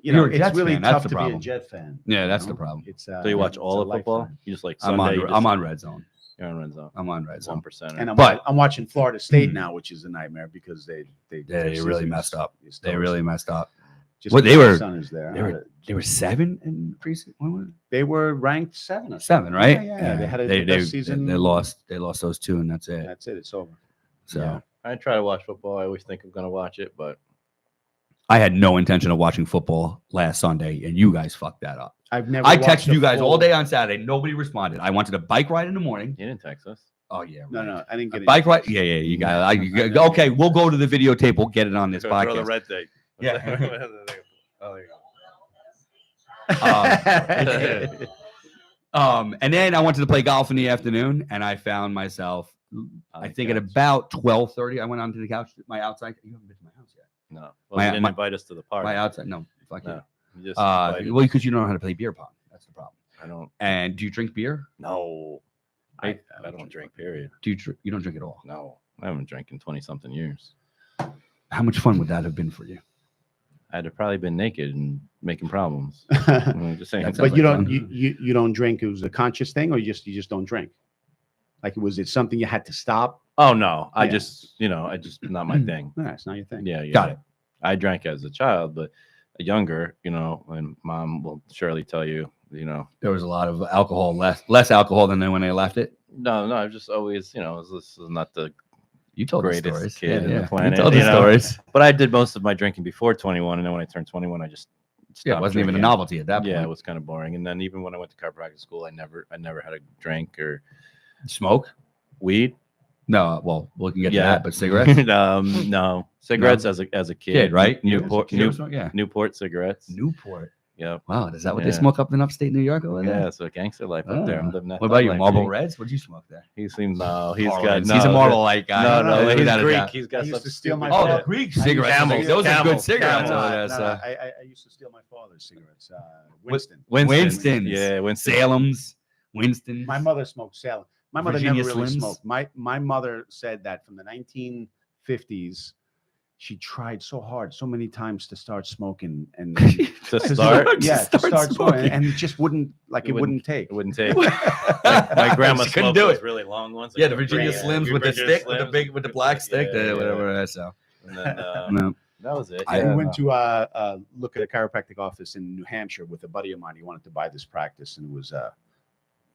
You're a It's Jets really fan, that's tough the to be a problem. Jet fan. Yeah, you that's know? the problem. It's So you watch it's all a of football? lifeline. You just like I'm Sunday? on. you I'm just- on Red Zone. You're on red zone. I'm on Red Zone. 1%. And But- I'm watching Florida State now, which is a nightmare because they really messed up. They really messed up. Just Well, because they my were- son is there. They were 7 in preseason. What was it? They were ranked 7. 7, right? Yeah. They had the best season. They lost those 2, and that's it. That's it. It's over. So Yeah. I try to watch football. I always think I'm going to watch it, but I had no intention of watching football last Sunday, and you guys fucked that up. I've never. I watched texted a you guys all full- day on Saturday. Nobody responded. I wanted a bike ride in the morning. you didn't text us. Oh yeah, No, I didn't a get bike any ride. texts. Yeah. You got. Okay, we'll go to the videotape. We'll get it on this Throw the podcast. red thing. Yeah. Oh, there you And then I wanted to play golf in the afternoon, and I found myself. I think at about 12:30, I went onto the couch. My outside. You haven't been to my house yet. No. Well, My- you didn't my- invite us to the party. My outside. No, fuck No. You just you. invited- Well, because you don't know how to play beer pong. That's the problem. I don't. And do you drink beer? No. I don't drink, period. Do you don't drink at all? No. I haven't drank in 20 something years. How much fun would that have been for you? I'd have probably been naked and making problems. I'm just saying. That sounds But you like don't fun. you don't drink. It was a conscious thing, or you just don't drink. Like was it something you had to stop? Oh no. I Yeah. just not my thing. No, it's not your thing. Yeah. Got it. I drank as a child, but younger, and mom will surely tell you, There was a lot of alcohol, less alcohol than when they left it. no, I've just always, this is not the You told the greatest stories. kid in the planet. You told the stories. But I did most of my drinking before 21, and then when I turned 21, I just stopped Yeah, it wasn't even a drinking. novelty at that point. Yeah, it was kind of boring. And then even when I went to chiropractic school, I never had a drink or Smoke? weed. No, well, we can get to Yeah. that, but cigarettes? No, cigarettes as a kid, Kid, right? Newport, Yeah. Newport cigarettes. Newport. Yeah, Wow, is that what they Yeah. smoke up in upstate New York over there? yeah. So gangster life up there. I'm Ah. living that. What about you, life, Marlboro G. Reds? What'd you smoke there? He seems no. He's got Marlboro no. Reds. He's a Marlboro Light guy. No, he's without a Greek. doubt. He's got I used such to steal my stupid Oh, the shit. Greek I cigarettes. Camel, Those are Camel, good cigarettes Camel. over there. So. I used to steal my father's cigarettes. Winston. Winston's. Yeah, Winston. Salem's. Winston's. My mother smoked Salem. My mother Virginia never really Slims? smoked. My mother said that from the 1950s, she tried so hard, so many times to start smoking, and To start, to start smoking, and it just wouldn't It wouldn't take. it wouldn't take. My grandma She couldn't smoked do those it. really long ones. Yeah, the Virginia Slims with the Virginia stick, with the Slims, big, with the black stick, yeah, whatever. So And then no. that was it. I We Yeah, went to look at a chiropractic office in New Hampshire with a buddy of mine. He wanted to buy this practice, and it was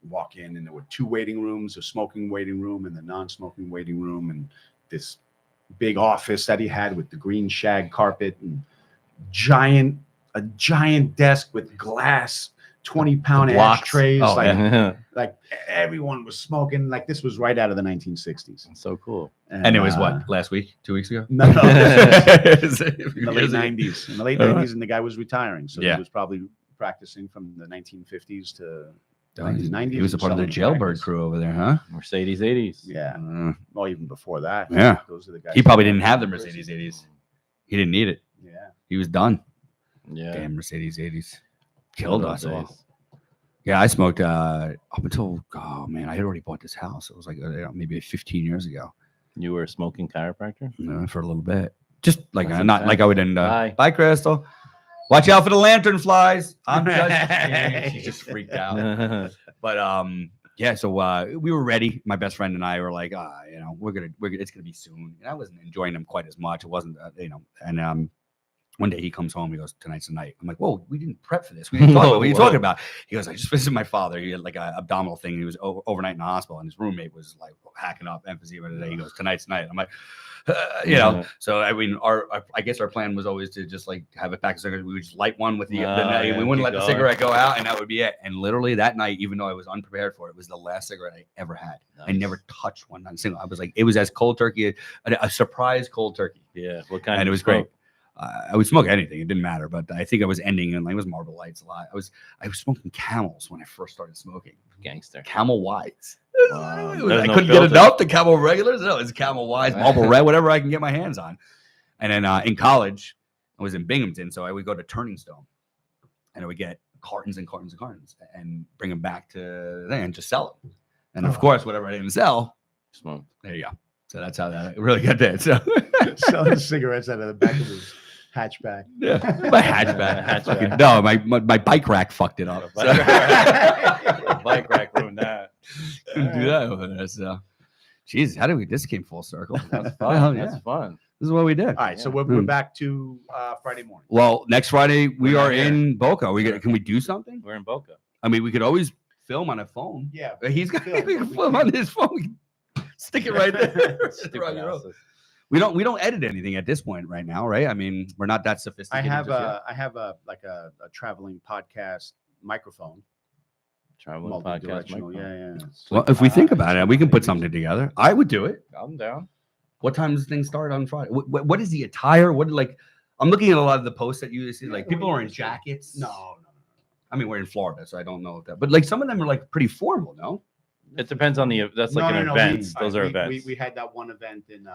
walk in, and there were 2 waiting rooms: a smoking waiting room and the non-smoking waiting room, and this big office that he had with the green shag carpet and a giant desk with glass 20-pound blocks. ashtrays. Oh, like, yeah. like everyone was smoking. Like this was right out of the 1960s. so cool. And it was what, last week, 2 weeks ago? No, no. Is it a few In the late years ago? 90s. In the late All right. 90s, and the guy was retiring. So Yeah. he was probably practicing from the 1950s to Oh, 1990s. He was a part of the selling jailbird practice. crew over there, huh? Mercedes 80s. Yeah. Uh, Well, even before that. Yeah. Those are the guys. he probably didn't have the Mercedes 80s. He didn't need it. Yeah. He was done. Yeah. Damn Mercedes 80s. Killed Those us all. days. Yeah, I smoked up until, oh man, I had already bought this house. It was like maybe 15 years ago. You were a smoking chiropractor? For a little bit. Just like That's not intense. like I would end. Bye, Crystal. Watch out for the lantern flies. I'm just kidding. She just freaked out. But yeah, so we were ready. My best friend and I were like, we're gonna, it's gonna be soon. And I wasn't enjoying them quite as much. It wasn't, and one day he comes home, he goes, tonight's the night. I'm like, whoa, we didn't prep for this. We didn't talk about what are you talking about? He goes, I just visited my father. He had like an abdominal thing. He was overnight in the hospital, and his roommate was like hacking up emphysema today. He goes, tonight's the night. I'm like, So I mean, I guess our plan was always to just like have a pack of cigarettes. We would just light one with the night. Yeah, We wouldn't let keep the going. cigarette go out, and that would be it. And literally that night, even though I was unprepared for it, it was the last cigarette I ever had. I Nice. never touched one, not a single. I was like, it was as cold turkey, a surprise cold turkey. Yeah. What kind? And of it was great. I would smoke anything; it didn't matter. But I think I was ending in like it was Marble Lights a lot. I was smoking Camels when I first started smoking. Gangster. Camel Whites. Wow. I There's no couldn't filter. get enough. The Camel Regulars. No, it's Camel Whites, Marble Red, whatever I can get my hands on. And then in college, I was in Binghamton, so I would go to Turning Stone, and I would get cartons and cartons and cartons, and bring them back to there and just sell them. And of course, whatever I didn't sell, Smoke. there you go. So that's how that really got there. So Selling cigarettes out of the back of his hatchback. yeah, my hatchback. Fucking- no, my bike rack fucked it up. So. Bike rack ruined that. Couldn't do that over there. So, jeez, how did we? This came full circle. That's Well, fun. yeah. That's fun. This is what we did. All right. So Yeah. we're back to Friday morning. Well, next Friday we We're are not here. in Boca. Can we do something? We're in Boca. I mean, we could always film on a phone. Yeah. He's got Film. we can film on his phone. We can stick it right there. Throw it on your own. We don't edit anything at this point right now, right? I mean, we're not that I sophisticated. have just yet. I have a traveling podcast microphone. Traveling podcast. Multi-directional. microphone. Yeah, yeah. It's Well, like if we think 5, about it, we can put something together. I would do it. I'm down. What time does things start on Friday? What is the attire? What like? I'm looking at a lot of the posts that you see. Like Yeah, people what are do in you see? jackets. No. I mean we're in Florida, so I don't know if that. But like some of them are like pretty formal, no? It depends on the. That's like an event. Those are events. We had that one event in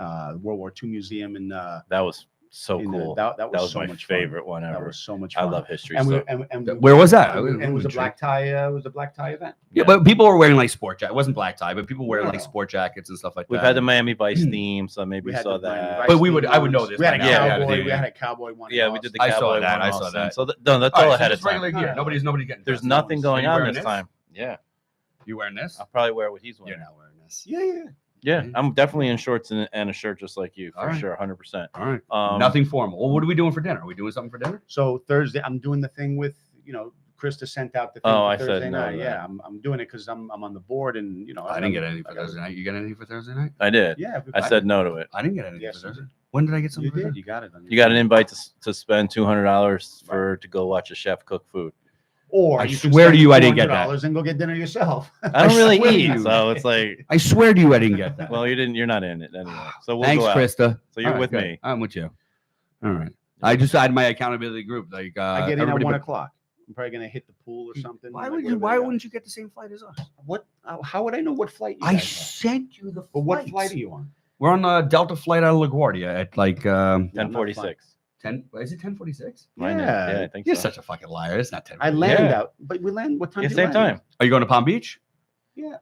World War II Museum in That was so in cool. that That was was so my much fun. favorite one That ever. was so much I fun. love history And, stuff. Where was that? And it was a Intrigued. black tie. It was a black tie event. Yeah, but people were wearing like sport jackets. It wasn't black tie, but people wear like No. sport jackets and stuff like We've that. had the Miami Vice theme, so maybe We we had saw the Miami that. Vice But theme I would know ones. this We had a by now. cowboy. Yeah, We had a cowboy one. Yeah, in we did the I saw cowboy that, one I saw also. that. So no, that's All all right, so ahead of just regular time. gear. No. Nobody's getting. There's dressed. nothing going You on wearing this time. Yeah, You wearing this? I'll probably wear what he's wearing. You're not wearing this. Yeah. Yeah, Mhm. I'm definitely in shorts and a shirt just like you, All for right. sure, 100%. All right. Um, Nothing formal. Well, what are we doing for dinner? Are we doing something for dinner? So Thursday, I'm doing the thing with Krista sent out the thing Oh, for I said Thursday no night. to that. Yeah, I'm doing it because I'm on the board and I didn't get anything for Thursday night. You got anything for Thursday night? I did. Yeah, I said no to it. I didn't get anything Yes, for you Thursday. When did I get something? you for did. Thursday? You got it. on your You got an phone. invite to spend $200 to go watch a chef cook food. Or I you can swear to spend you, I didn't get that. $200 and go get dinner yourself. I don't really swear to eat, you. so it's like, I swear to you, I didn't get that. well, you're not in it anyway. So we'll Thanks, go out. Krista. So you're All right, with good. me. I'm with you. All right. I just had my accountability group. Like I get in at everybody 1 but- o'clock. I'm probably gonna hit the pool or something. Why like would you? whatever Why they got. wouldn't you get the same flight as us? What? How would I know what flight you I guys sent you the. are? But what flights. flight are you on? We're on a Delta flight out of LaGuardia at like 10:46. 10. Is it 10:46? Mine is. Yeah. Yeah, I think You're so. such a fucking liar. It's not 10. I land Yeah. out, but we land. What time? Yeah, do you same land? time. Are you going to Palm Beach? Yeah.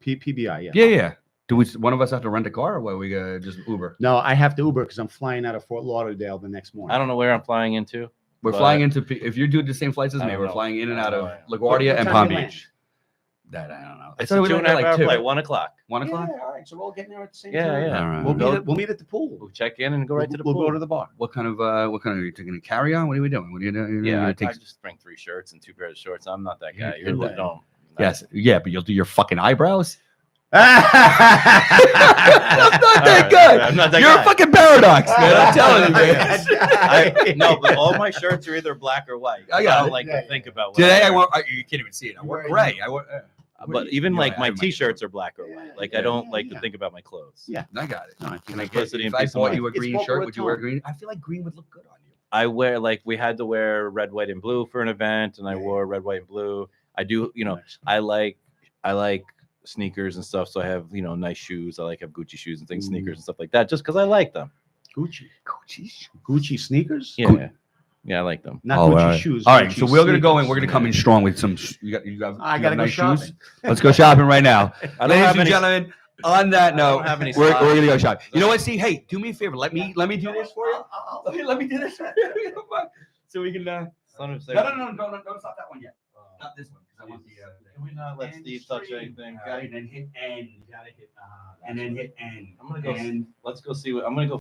PBI. Yeah. Yeah. Do one of us have to rent a car, or what? We just Uber? No, I have to Uber because I'm flying out of Fort Lauderdale the next morning. I don't know where I'm flying into. We're but flying into. If you do the same flights as I me, don't we're know. flying in and I out don't of know. LaGuardia What and time Palm do you Beach. That I don't know. It's a 2.5-hour flight. 1 o'clock. 1 Yeah, o'clock. all right. So we're all getting there at the same Yeah, time. yeah. All right. We'll meet at the pool. We'll check in and go right to the We'll pool. go to the bar. What kind of are you taking a carry on? What are we doing? What are you doing? Yeah, I take... just bring 3 shirts and 2 pairs of shorts. I'm not that Yeah, guy. you're You're like- don't. Yes, yeah, but you'll do your fucking eyebrows. That's That's not that All good. right, I'm not that You're guy. a fucking paradox, man. I'm telling you, man. No, but all my shirts are either black or white. I I got don't it. like Yeah, to think about. What Today I wear. you can't even see it. I wore Right. gray. I wore. But even You like know, I my have my- T-shirts are black or white. Like I don't like yeah. to think about my clothes. Yeah. I got it. No, I think Can I get? Simplicity If and I peace of bought mind. you a It's green Boca shirt, would you wear Raton. green? I feel like green would look good on you. I wear like we had to wear red, white, and blue for an event, and I Yeah. wore red, white, and blue. I do, I like sneakers and stuff, so I have nice shoes. I have Gucci shoes and things, sneakers and stuff like that, just because I like them. Gucci sneakers. Yeah, I like them. Not Oh, Gucci all right. shoes. All right, Gucci so we're gonna go in. sneakers. We're gonna come in strong with some. You got. I you gotta have go shopping. shoes? Let's go shopping right now. I don't Ladies have and any. gentlemen, on that I don't note, have any we're slides. gonna go shopping. You know what, Steve? Hey, do me a favor. Let me do this for you. Let me do this. So we can. No, Don't stop that one yet. Not this one, because I want the. Can we not let Steve touch anything? And then hit N. And then hit N. I'm gonna go. Let's go see what I'm gonna go.